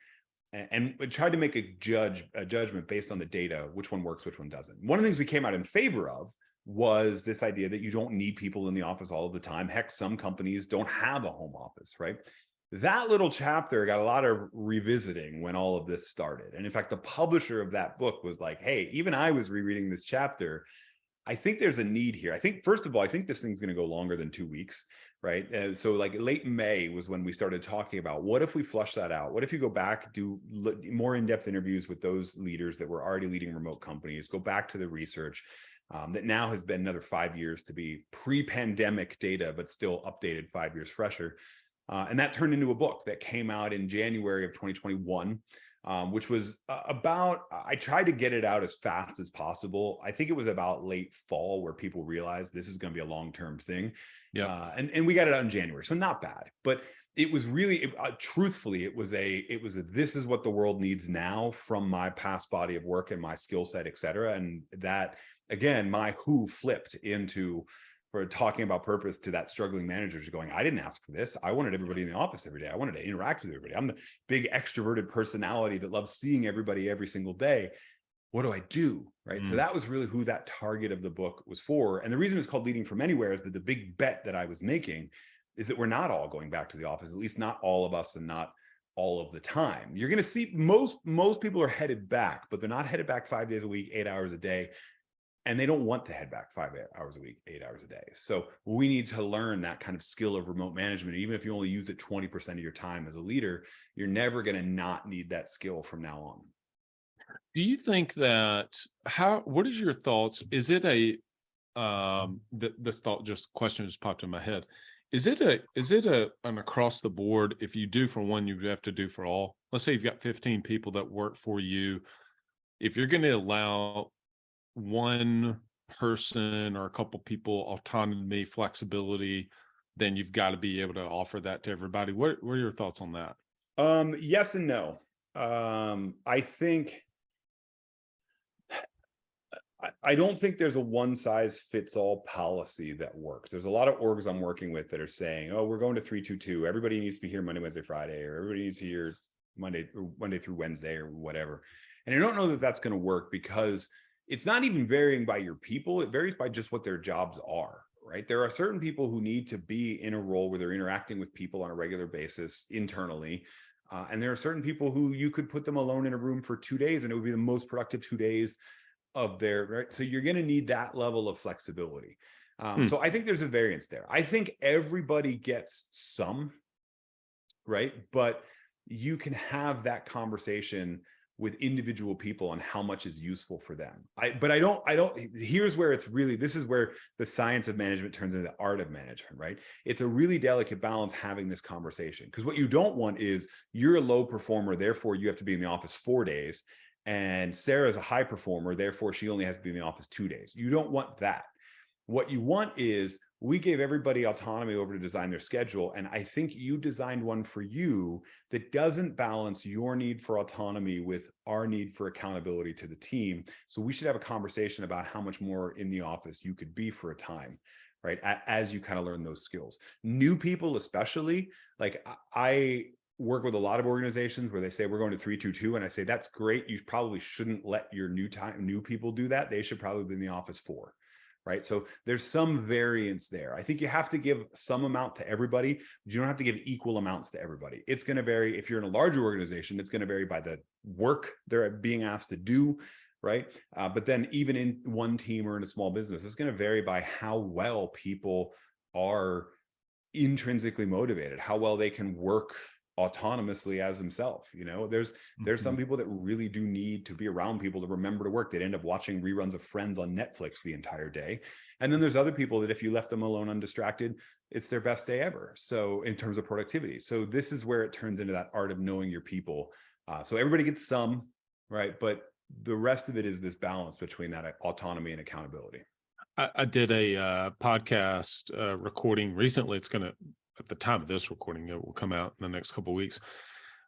S2: and tried to make a judgment based on the data, which one works, which one doesn't. One of the things we came out in favor of was this idea that you don't need people in the office all of the time. Heck, some companies don't have a home office, right? That little chapter got a lot of revisiting when all of this started. And in fact, the publisher of that book was like, hey, even I was rereading this chapter. I think there's a need here. I think, first of all, I think this thing's going to go longer than 2 weeks, right? And so like late May was when we started talking about, what if we flush that out? What if you go back, do more in-depth interviews with those leaders that were already leading remote companies, go back to the research that now has been another 5 years to be pre-pandemic data, but still updated 5 years fresher. And that turned into a book that came out in January of 2021. Which was about, I tried to get it out as fast as possible. I think it was about late fall where people realized this is going to be a long-term thing. Yeah. And we got it out in January. So not bad, but it was really, truthfully, it was a, this is what the world needs now from my past body of work and my skill set, et cetera. And that, again, my who flipped into, for talking about purpose to that struggling managers going, I didn't ask for this. I wanted everybody in the office every day. I wanted to interact with everybody. I'm the big extroverted personality that loves seeing everybody every single day. What do I do? Right. So that was really who that target of the book was for. And the reason it's called Leading from Anywhere is that the big bet that I was making is that we're not all going back to the office, at least not all of us and not all of the time. You're going to see most people are headed back, but they're not headed back 5 days a week, 8 hours a day. And they don't want to head back 5 hours a week, 8 hours a day. So we need to learn that kind of skill of remote management. Even if you only use it 20% of your time as a leader, you're never going to not need that skill from now on.
S3: Do you think that, what is your thoughts? Is it this thought, just question just popped in my head. Is it an across the board, if you do for one, you have to do for all? Let's say you've got 15 people that work for you. If you're going to allow one person or a couple people autonomy, flexibility, then you've got to be able to offer that to everybody. What are your thoughts on that?
S2: Yes and no. I don't think there's a one size fits all policy that works. There's a lot of orgs I'm working with that are saying, oh, we're going to 3-2-2. Everybody needs to be here Monday, Wednesday, Friday, or everybody needs to be here Monday through Wednesday or whatever. And I don't know that that's going to work because it's not even varying by your people. It varies by just what their jobs are, right? There are certain people who need to be in a role where they're interacting with people on a regular basis internally. And there are certain people who you could put them alone in a room for 2 days and it would be the most productive 2 days of their, right? So you're going to need that level of flexibility. So I think there's a variance there. I think everybody gets some, right? But you can have that conversation with individual people on how much is useful for them. Here's where it's really, this is where the science of management turns into the art of management, right? It's a really delicate balance having this conversation, because what you don't want is you're a low performer, therefore you have to be in the office 4 days, and Sarah's a high performer, therefore she only has to be in the office 2 days. You don't want that. What you want is, we gave everybody autonomy over to design their schedule. And I think you designed one for you that doesn't balance your need for autonomy with our need for accountability to the team. So we should have a conversation about how much more in the office you could be for a time, right? As you kind of learn those skills. New people, especially, like I work with a lot of organizations where they say we're going to 3-2-2, and I say that's great. You probably shouldn't let your new people do that. They should probably be in the office 4. Right. So there's some variance there. I think you have to give some amount to everybody, but you don't have to give equal amounts to everybody. It's going to vary. If you're in a larger organization, it's going to vary by the work they're being asked to do. Right. But then even in one team or in a small business, it's going to vary by how well people are intrinsically motivated, how well they can work autonomously as themselves. You know, there's some people that really do need to be around people to remember to work. They'd end up watching reruns of Friends on Netflix the entire day. And then there's other people that if you left them alone undistracted, it's their best day ever. So in terms of productivity. So this is where it turns into that art of knowing your people. So everybody gets some, right? But the rest of it is this balance between that autonomy and accountability.
S3: I did a podcast recording recently. It's going to, at the time of this recording, it will come out in the next couple of weeks.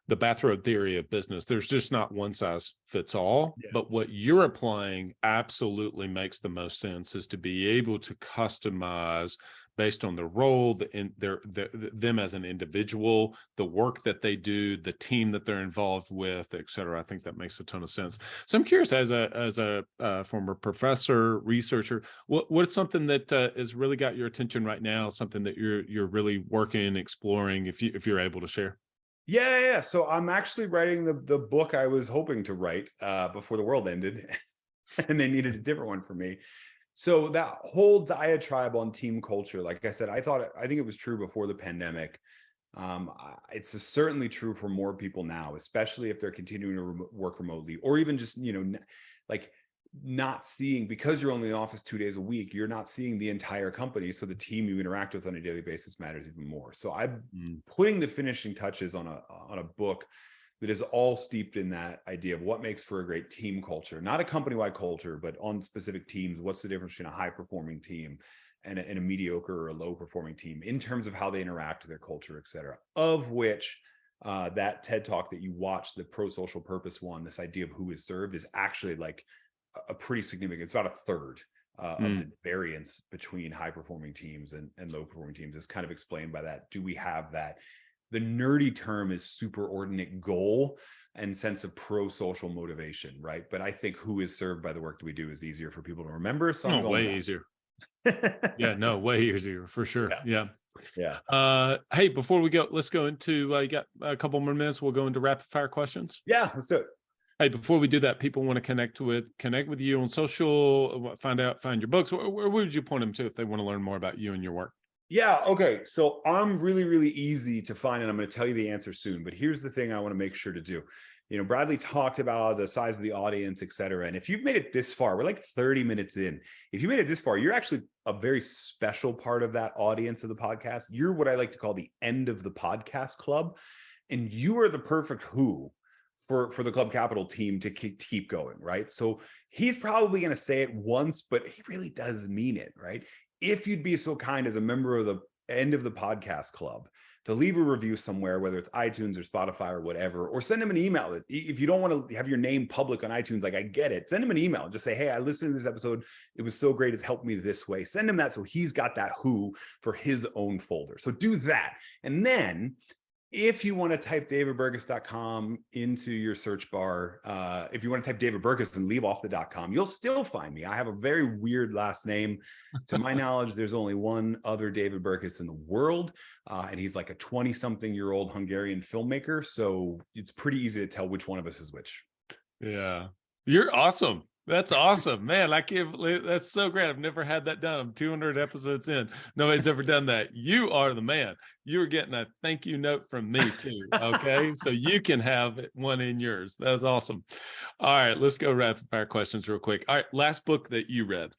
S3: The bathrobe theory of business. There's just not one size fits all, but what you're applying absolutely makes the most sense, is to be able to customize based on their role, them as an individual, the work that they do, the team that they're involved with, et cetera. I think that makes a ton of sense. So I'm curious, as a former professor, researcher, what's something that has really got your attention right now? Something that you're really working, exploring, if you're able to share.
S2: Yeah. So I'm actually writing the book I was hoping to write before the world ended, and they needed a different one for me. So that whole diatribe on team culture, like I said, I think it was true before the pandemic. It's certainly true for more people now, especially if they're continuing to work remotely, or even just, like not seeing, because you're only in the office 2 days a week, you're not seeing the entire company. So the team you interact with on a daily basis matters even more. So I'm putting the finishing touches on a book that is all steeped in that idea of what makes for a great team culture, not a company-wide culture, but on specific teams. What's the difference between a high-performing team and a mediocre or a low-performing team in terms of how they interact with their culture, et cetera, of which that TED Talk that you watched, the pro-social purpose one, this idea of who is served, is actually like a pretty significant, it's about a third of the variance between high-performing teams and low-performing teams is kind of explained by that. Do we have that? The nerdy term is superordinate goal and sense of pro-social motivation, right? But I think who is served by the work that we do is easier for people to remember. So I'm going
S3: way easier. Yeah, no, way easier for sure. Yeah. Hey, before we go, let's go into, you got a couple more minutes. We'll go into rapid fire questions.
S2: Yeah, let's do it.
S3: Hey, before we do that, people want to connect with you on social, find your books. Where would you point them to if they want to learn more about you and your work?
S2: Yeah. Okay. So I'm really, really easy to find, and I'm going to tell you the answer soon, but here's the thing I want to make sure to do. Bradley talked about the size of the audience, et cetera. And if you've made it this far, we're like 30 minutes in. If you made it this far, you're actually a very special part of that audience of the podcast. You're what I like to call the end of the podcast club. And you are the perfect who for the Club Capital team to keep going, right? So he's probably going to say it once, but he really does mean it, right? If you'd be so kind as a member of the end of the podcast club to leave a review somewhere, whether it's iTunes or Spotify or whatever, or send him an email. If you don't want to have your name public on iTunes, like I get it, send him an email. Just say, hey, I listened to this episode. It was so great. It's helped me this way. Send him that so he's got that who for his own folder. So do that. And then if you want to type davidburkus.com into your search bar, if you want to type David Burkus and leave off the .com, you'll still find me. I have a very weird last name. To my knowledge, there's only one other David Burkus in the world, and he's like a 20-something-year-old Hungarian filmmaker. So it's pretty easy to tell which one of us is which.
S3: Yeah, you're awesome. That's awesome, man. That's so great. I've never had that done. I'm 200 episodes in. Nobody's ever done that. You are the man. You're getting a thank you note from me too. Okay. So you can have one in yours. That's awesome. All right. Let's go rapid fire questions real quick. All right. Last book that you read.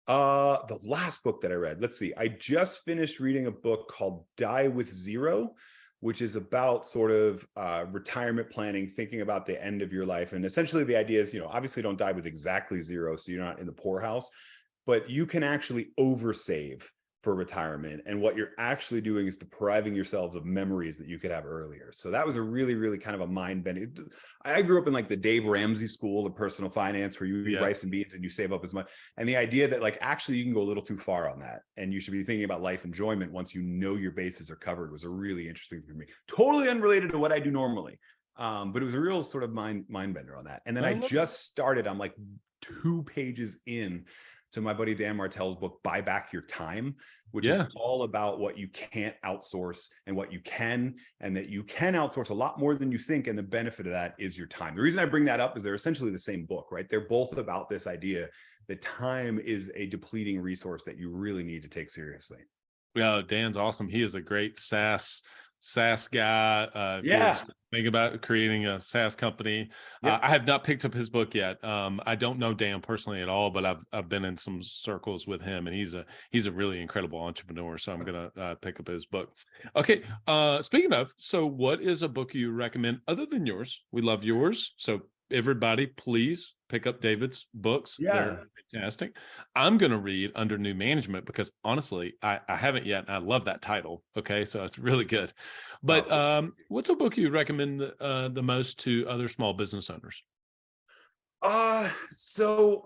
S2: The last book that I read, let's see. I just finished reading a book called Die with Zero, which is about sort of retirement planning, thinking about the end of your life. And essentially the idea is, obviously don't die with exactly zero, so you're not in the poorhouse, but you can actually oversave for retirement. And what you're actually doing is depriving yourselves of memories that you could have earlier. So that was a really, really kind of a mind-bending. I grew up in like the Dave Ramsey school of personal finance, where you eat rice and beans and you save up as much. And the idea that like, actually you can go a little too far on that. And you should be thinking about life enjoyment once you know your bases are covered was a really interesting thing for me. Totally unrelated to what I do normally. But it was a real sort of mind bender on that. And then I just started, I'm like 2 pages in to my buddy Dan Martell's book, Buy Back Your Time, which is all about what you can't outsource and what you can, and that you can outsource a lot more than you think. And the benefit of that is your time. The reason I bring that up is they're essentially the same book, right? They're both about this idea that time is a depleting resource that you really need to take seriously.
S3: Yeah, Dan's awesome. He is a great SaaS guy. Think about creating a SaaS company. I have not picked up his book yet. I don't know Dan personally at all, but I've been in some circles with him, and he's a really incredible entrepreneur. So I'm gonna pick up his book. Okay. Speaking of, so what is a book you recommend other than yours? We love yours. So everybody, please pick up David's books. They're fantastic. I'm going to read Under New Management because honestly, I haven't yet. And I love that title. Okay. So it's really good. But what's a book you recommend the most to other small business owners?
S2: So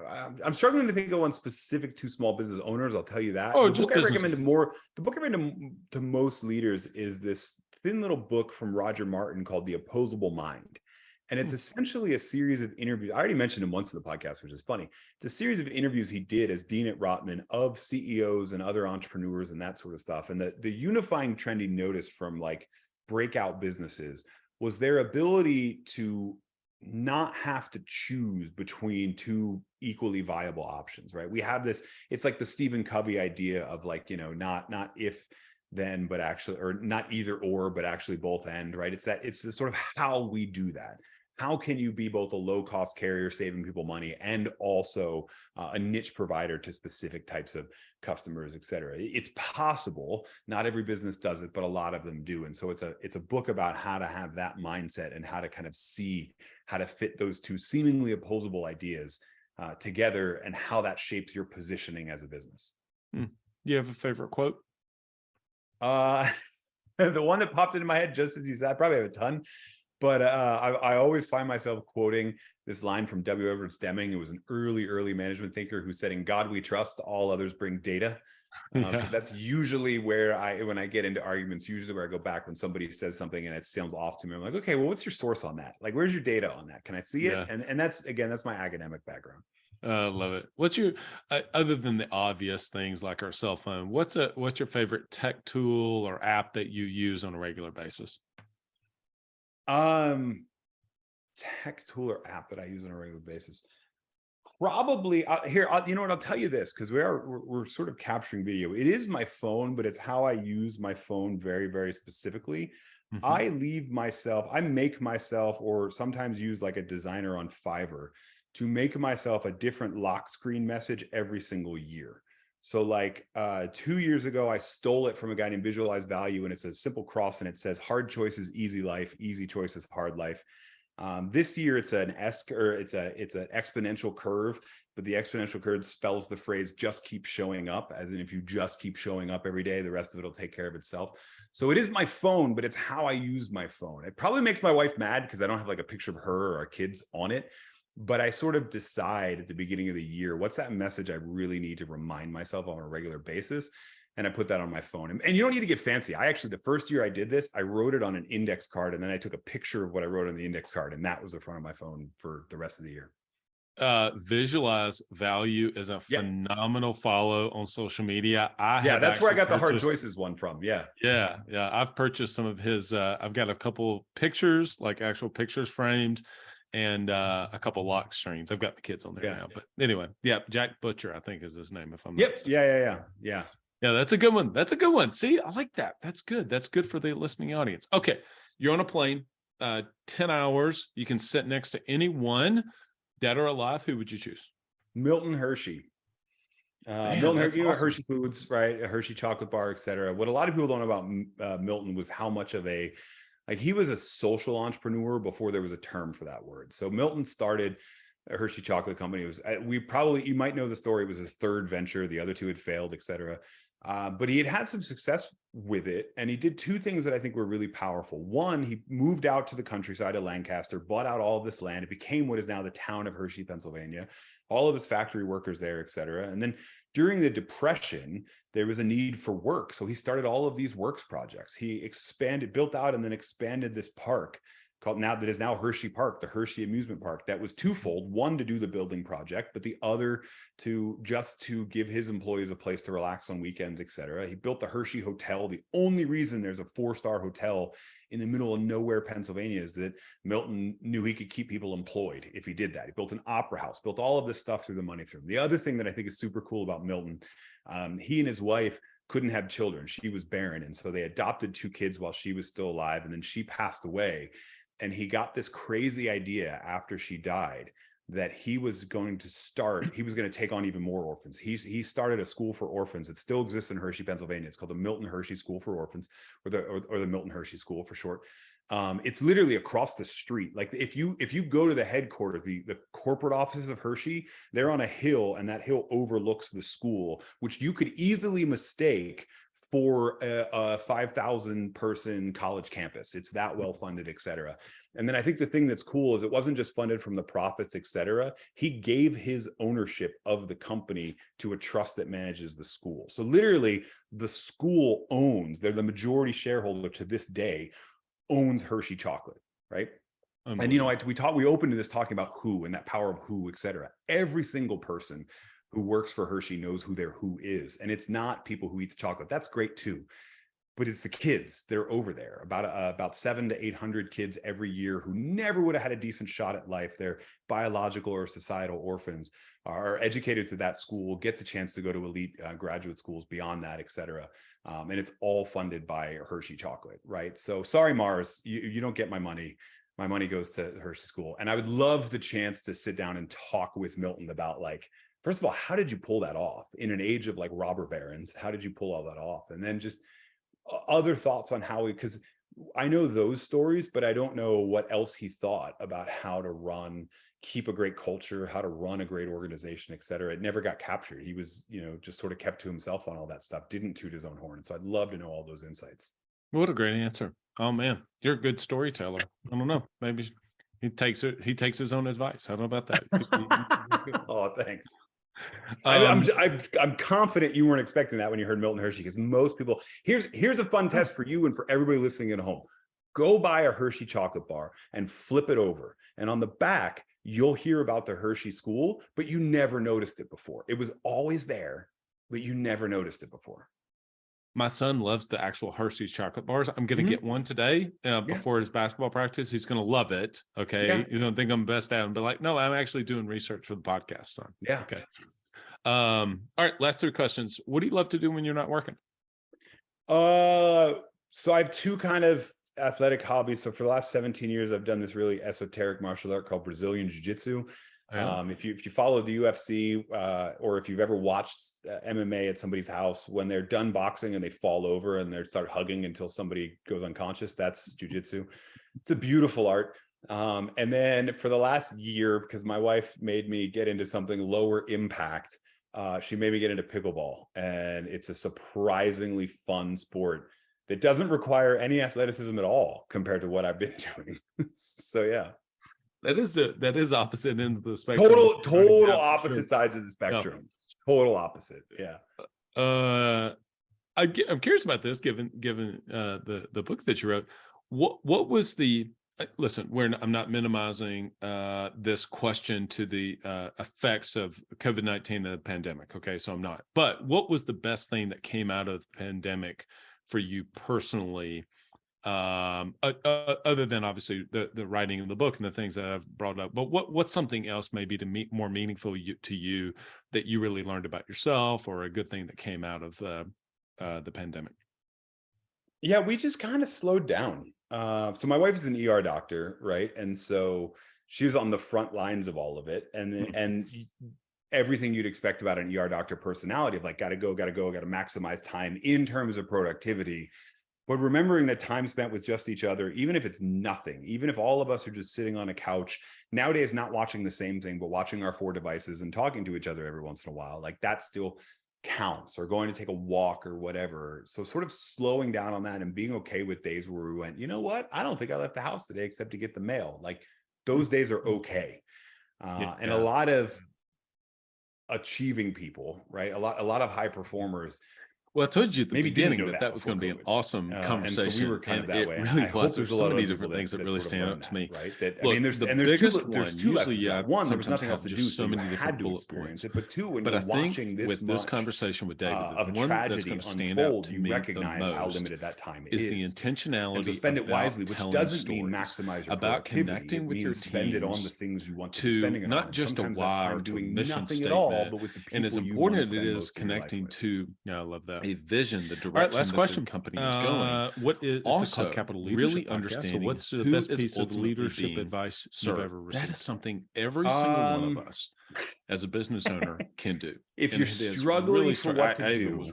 S2: I'm struggling to think of one specific to small business owners. I'll tell you that.
S3: Oh,
S2: The
S3: just
S2: book I
S3: businesses.
S2: recommend more, the book I recommend to most leaders is this thin little book from Roger Martin called The Opposable Mind. And it's essentially a series of interviews. I already mentioned him once in the podcast, which is funny. It's a series of interviews he did as dean at Rotman of CEOs and other entrepreneurs and that sort of stuff. And the unifying trend he noticed from like breakout businesses was their ability to not have to choose between two equally viable options, right? We have this, it's like the Stephen Covey idea of like, not if then, but actually, or not either or, but actually both end, right? It's the sort of how we do that. How can you be both a low-cost carrier saving people money and also a niche provider to specific types of customers, et cetera? It's possible. Not every business does it, but a lot of them do. And so it's a book about how to have that mindset and how to kind of see how to fit those two seemingly opposable ideas together and how that shapes your positioning as a business.
S3: You have a favorite quote?
S2: The one that popped into my head just as you said, I probably have a ton. But I always find myself quoting this line from W. Edwards Deming. It was an early management thinker who said, "In God we trust, all others bring data." Because that's usually where when I get into arguments, usually where I go back when somebody says something and it sounds off to me. I'm like, okay, well, what's your source on that? Like, where's your data on that? Can I see it? And that's, again, that's my academic background.
S3: Love it. What's your, other than the obvious things like our cell phone, what's your favorite tech tool or app that you use on a regular basis?
S2: Tech tool or app that I use on a regular basis. Probably here, you know what, I'll tell you this, because we're sort of capturing video. It is my phone, but it's how I use my phone very, very specifically. I make myself, or sometimes use like a designer on Fiverr to make myself a different lock screen message every single year. So like 2 years ago, I stole it from a guy named Visualize Value, and it's a simple cross and it says hard choices, easy life, easy choices, hard life. This year it's an exponential curve, but the exponential curve spells the phrase just keep showing up, as in if you just keep showing up every day, the rest of it will take care of itself. So it is my phone, but it's how I use my phone. It probably makes my wife mad because I don't have like a picture of her or our kids on it. But I sort of decide at the beginning of the year, what's that message I really need to remind myself on a regular basis? And I put that on my phone. And you don't need to get fancy. The first year I did this, I wrote it on an index card, and then I took a picture of what I wrote on the index card, and that was the front of my phone for the rest of the year.
S3: Visualize Value is a phenomenal follow on social media.
S2: That's where I got the hard choices one from. Yeah.
S3: I've purchased some of his. I've got a couple pictures, like actual pictures framed, and a couple lock screens. I've got the kids on there now, but anyway, Jack Butcher, I think is his name. If I'm not mistaken. Yeah, that's a good one. That's a good one. See, I like that. That's good. That's good for the listening audience. Okay, you're on a plane, 10 hours. You can sit next to anyone, dead or alive. Who would you choose?
S2: Milton Hershey. Milton Hershey, awesome. Hershey Foods, right? A Hershey chocolate bar, etc. What a lot of people don't know about Milton was how much of he was a social entrepreneur before there was a term for that word. So Milton started a Hershey chocolate company. It was, you might know the story. It was his third venture. The other two had failed, etc. But he had some success with it. And he did two things that I think were really powerful. One, he moved out to the countryside of Lancaster, bought out all of this land. It became what is now the town of Hershey, Pennsylvania, all of his factory workers there, et cetera. And then during the Depression, there was a need for work. So he started all of these works projects. He built out and then expanded this park that is now Hershey Park, the Hershey amusement park. That was twofold: one, to do the building project, but the other to give his employees a place to relax on weekends, etc. He built the Hershey Hotel. The only reason there's a 4-star hotel in the middle of nowhere, Pennsylvania, is that Milton knew he could keep people employed if he did that. He built an opera house, built all of this stuff through the money through him. The other thing that I think is super cool about Milton, he and his wife couldn't have children. She was barren, and so they adopted 2 kids while she was still alive, and then she passed away. And he got this crazy idea after she died that he was going to take on even more orphans. He started a school for orphans. It still exists in Hershey, Pennsylvania. It's called the Milton Hershey School for Orphans, or the Milton Hershey School for short. It's literally across the street. Like if you go to the headquarters, the corporate offices of Hershey, they're on a hill, and that hill overlooks the school, which you could easily mistake for a 5,000 person college campus. It's that well funded, et cetera. And then I think the thing that's cool is it wasn't just funded from the profits, et cetera. He gave his ownership of the company to a trust that manages the school. So literally the school owns, they're the majority shareholder to this day, owns Hershey chocolate, right? And, you know, we opened to this talking about who and that power of who, et cetera. Every single person who works for Hershey knows who their who is. And it's not people who eat the chocolate. That's great too. But it's the kids that are over there, about 700 to 800 kids every year who never would have had a decent shot at life. They're biological or societal orphans, are educated through that school, get the chance to go to elite graduate schools beyond that, et cetera. And it's all funded by Hershey chocolate, right? So sorry, Mars, you don't get my money. My money goes to Hershey School. And I would love the chance to sit down and talk with Milton about, like, first of all, how did you pull that off in an age of like robber barons? How did you pull all that off? And then just other thoughts on how, because I know those stories, but I don't know what else he thought about how to run, keep a great culture, how to run a great organization, et cetera. It never got captured. He was, you know, just sort of kept to himself on all that stuff, didn't toot his own horn. So I'd love to know all those insights.
S3: What a great answer. Oh man, you're a good storyteller. I don't know. Maybe he takes his own advice. I don't know about that.
S2: Oh, thanks. I'm confident you weren't expecting that when you heard Milton Hershey, because most people, here's a fun test for you and for everybody listening at home. Go buy a Hershey chocolate bar and flip it over. And on the back, you'll hear about the Hershey School, but you never noticed it before. It was always there, but you never noticed it before.
S3: My son loves the actual Hershey's chocolate bars. I'm going to get one today before his basketball practice. He's going to love it. Okay. Yeah. He's going to think I'm best at him, but like, no, I'm actually doing research for the podcast, son.
S2: Yeah.
S3: Okay. All right. Last 3 questions. What do you love to do when you're not working?
S2: So I have 2 kind of athletic hobbies. So for the last 17 years, I've done this really esoteric martial art called Brazilian Jiu-Jitsu. If you follow the UFC or if you've ever watched MMA at somebody's house, when they're done boxing and they fall over and they start hugging until somebody goes unconscious, that's jiu-jitsu. It's a beautiful art. And then for the last year, because my wife made me get into something lower impact, she made me get into pickleball, and it's a surprisingly fun sport that doesn't require any athleticism at all compared to what I've been doing. So yeah.
S3: That is opposite end of the spectrum.
S2: Total opposite sides of the spectrum. No. Total opposite. Yeah.
S3: I'm curious about this, given the book that you wrote. What was the listen? I'm not minimizing this question to the effects of COVID-19 and the pandemic. Okay, so I'm not. But what was the best thing that came out of the pandemic for you personally? Other than obviously the writing of the book and the things that I've brought up, but what's something else maybe more meaningful to you that you really learned about yourself, or a good thing that came out of the pandemic?
S2: Yeah, we just kind of slowed down. So my wife is an ER doctor, right? And so she was on the front lines of all of it, and everything you'd expect about an ER doctor personality of like, got to maximize time in terms of productivity. But remembering that time spent with just each other, even if it's nothing, even if all of us are just sitting on a couch nowadays, not watching the same thing, but watching our 4 devices and talking to each other every once in a while, like that still counts, or going to take a walk or whatever. So sort of slowing down on that and being okay with days where we went, you know what? I don't think I left the house today except to get the mail. Like those days are okay. And a lot of achieving people, right? A lot of high performers.
S3: Well, I told you at the beginning that was going to be an awesome conversation. And so we were kind of that way. Really was. There's so many different things that really stand out to me.
S2: Right? There's two lessons. One, there was nothing else to do, so many different bullet points. But 2, when you're watching this
S3: conversation with David,
S2: the one that's going to stand out to me the most how limited that time is
S3: the intentionality.
S2: And so spend it wisely, which doesn't mean maximize your
S3: about connecting with your teams,
S2: spend it on the things you want to be spending it on.
S3: Not just a why or to a mission statement, and as important as it is connecting to, I love that, a vision, the direction last question. The company is going. What is also capital leadership really understanding? So what's the best piece of leadership advice you've ever received? That is something every single one of us as a business owner can do.
S2: If you're struggling really for what to do,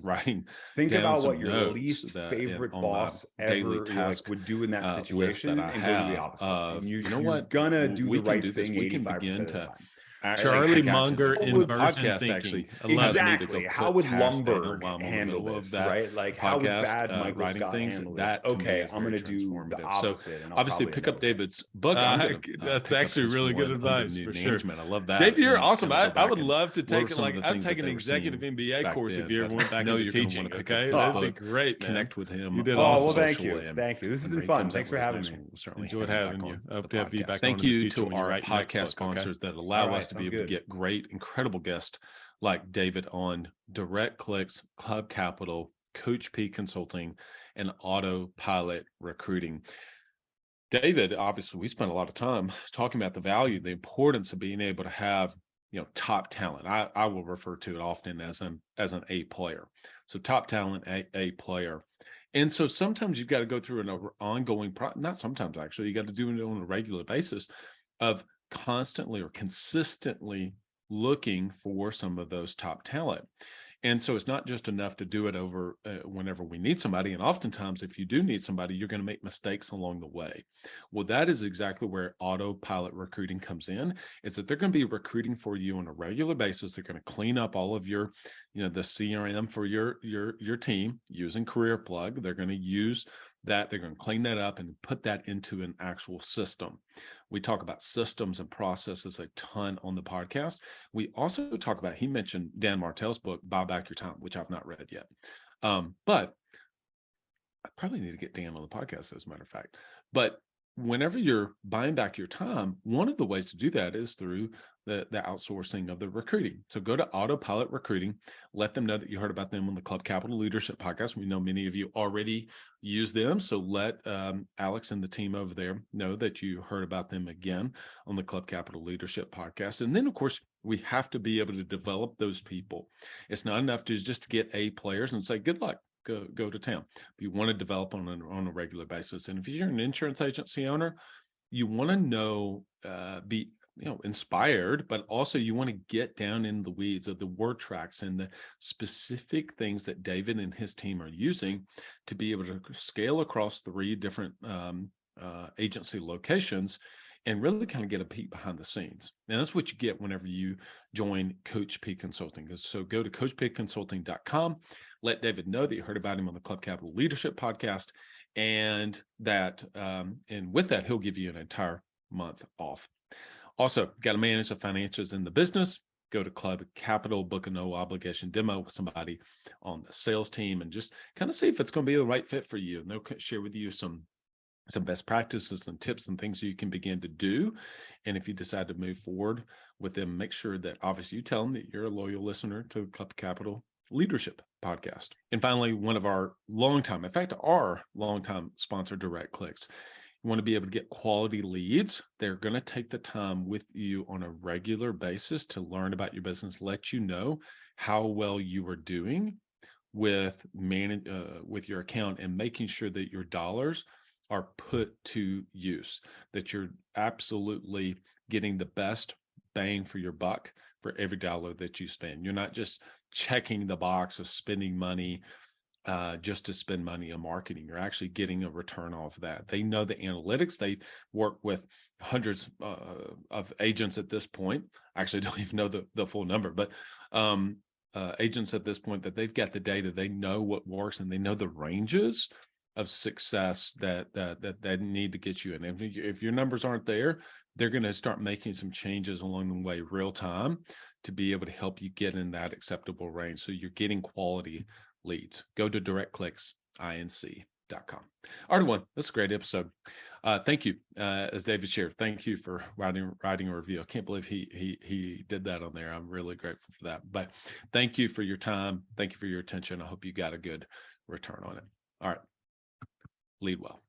S2: think about what your least favorite boss ever would do in that situation, and go to the opposite. And you're gonna do the right thing 85% of the time.
S3: Charlie Munger
S2: How
S3: in
S2: would
S3: podcast
S2: thinking.
S3: actually
S2: Exactly. How would Lumberg handle this,
S3: that
S2: right? Like, how would bad Michael Scott handle this?
S3: That to me
S2: Okay,
S3: is
S2: I'm
S3: very
S2: going to do the
S3: transformative.
S2: opposite, and I'll
S3: obviously
S2: probably
S3: pick
S2: end up
S3: up
S2: with it.
S3: David's book. That's actually really good advice for sure.
S1: I love that.
S3: Dave, you're
S1: And
S3: awesome.
S1: kind of go
S3: I
S1: back
S3: would
S1: and
S3: love to
S1: what were
S3: take
S1: some of
S3: like
S1: the
S3: I'd
S1: things
S3: take
S1: that
S3: an
S1: they were
S3: executive
S1: seeing
S3: MBA
S1: back
S3: course
S1: then
S3: if you ever
S1: that
S3: went back
S1: know
S3: into
S1: you're gonna
S3: teaching.
S1: wanna pick up
S3: Okay,
S1: his
S3: that'd be
S1: book,
S3: great, man.
S1: connect with him
S3: You did
S2: Oh,
S3: awesome.
S2: well, thank
S1: social
S2: you.
S1: way.
S2: Thank you. This has
S1: Whenever
S2: been
S1: he
S2: fun.
S1: comes
S2: Thanks
S1: up
S2: for
S1: with his
S2: having
S1: next
S2: me.
S1: one, we'll certainly
S3: Enjoyed
S1: have him
S3: having
S1: back
S3: you.
S1: on
S3: I hope
S1: the
S3: to have you
S1: podcast.
S3: back on
S1: Thank
S3: in the
S1: you
S3: future
S1: to
S3: when you
S1: our
S3: write your next
S1: podcast
S3: book,
S1: sponsors
S3: okay?
S1: that allow
S2: All right,
S1: us to be
S2: sounds
S1: able to
S2: good.
S1: get great, incredible guests like David on Direct Clicks, Club Capital, Coach P Consulting, and Autopilot Recruiting. David, obviously, we spent a lot of time talking about the value, the importance of being able to have, top talent. I will refer to it often as an A player. So top talent, A player. And so sometimes you've got to go through an ongoing, not sometimes actually, you got to do it on a regular basis of constantly or consistently looking for some of those top talent. And so it's not just enough to do it over whenever we need somebody. And oftentimes, if you do need somebody, you're going to make mistakes along the way. Well, that is exactly where autopilot recruiting comes in, is that they're going to be recruiting for you on a regular basis. They're going to clean up all of your, the CRM for your team using Career Plug. They're going to use that. They're going to clean that up and put that into an actual system. We talk about systems and processes a ton on the podcast. We also talk about, he mentioned Dan Martell's book, Buy Back Your Time, which I've not read yet. But I probably need to get Dan on the podcast, as a matter of fact. But whenever you're buying back your time, one of the ways to do that is through the outsourcing of the recruiting. So go to Autopilot Recruiting, let them know that you heard about them on the Club Capital Leadership Podcast. We know many of you already use them. So let Alex and the team over there know that you heard about them again on the Club Capital Leadership Podcast. And then, of course, we have to be able to develop those people. It's not enough to just get A players and say, good luck. Go to town. You want to develop on a regular basis. And if you're an insurance agency owner, you want to know, be inspired, but also you want to get down in the weeds of the word tracks and the specific things that David and his team are using to be able to scale across 3 different agency locations and really kind of get a peek behind the scenes. And that's what you get whenever you join Coach P Consulting. So go to coachpconsulting.com. Let David know that you heard about him on the Club Capital Leadership Podcast, and that, and with that, he'll give you an entire month off. Also, got to manage the finances in the business. Go to Club Capital, book a no obligation demo with somebody on the sales team, and just kind of see if it's going to be the right fit for you. And they'll share with you some best practices and tips and things you can begin to do. And if you decide to move forward with them, make sure that obviously you tell them that you're a loyal listener to Club Capital Leadership Podcast. And finally, one of our longtime sponsor, Direct Clicks. You want to be able to get quality leads. They're going to take the time with you on a regular basis to learn about your business, let you know how well you are doing with your account, and making sure that your dollars are put to use, that you're absolutely getting the best bang for your buck for every dollar that you spend. You're not just checking the box of spending money just to spend money on marketing. You're actually getting a return off of that. They know the analytics. They work with hundreds of agents at this point. I actually don't even know the full number, but agents at this point, that they've got the data. They know what works, and they know the ranges of success that need to get you in. If your numbers aren't there, they're going to start making some changes along the way real time to be able to help you get in that acceptable range. So you're getting quality leads. Go to directclicksinc.com. All right, everyone, that's a great episode. Thank you, as David shared. Thank you for writing a review. I can't believe he did that on there. I'm really grateful for that. But thank you for your time. Thank you for your attention. I hope you got a good return on it. All right. Lead well.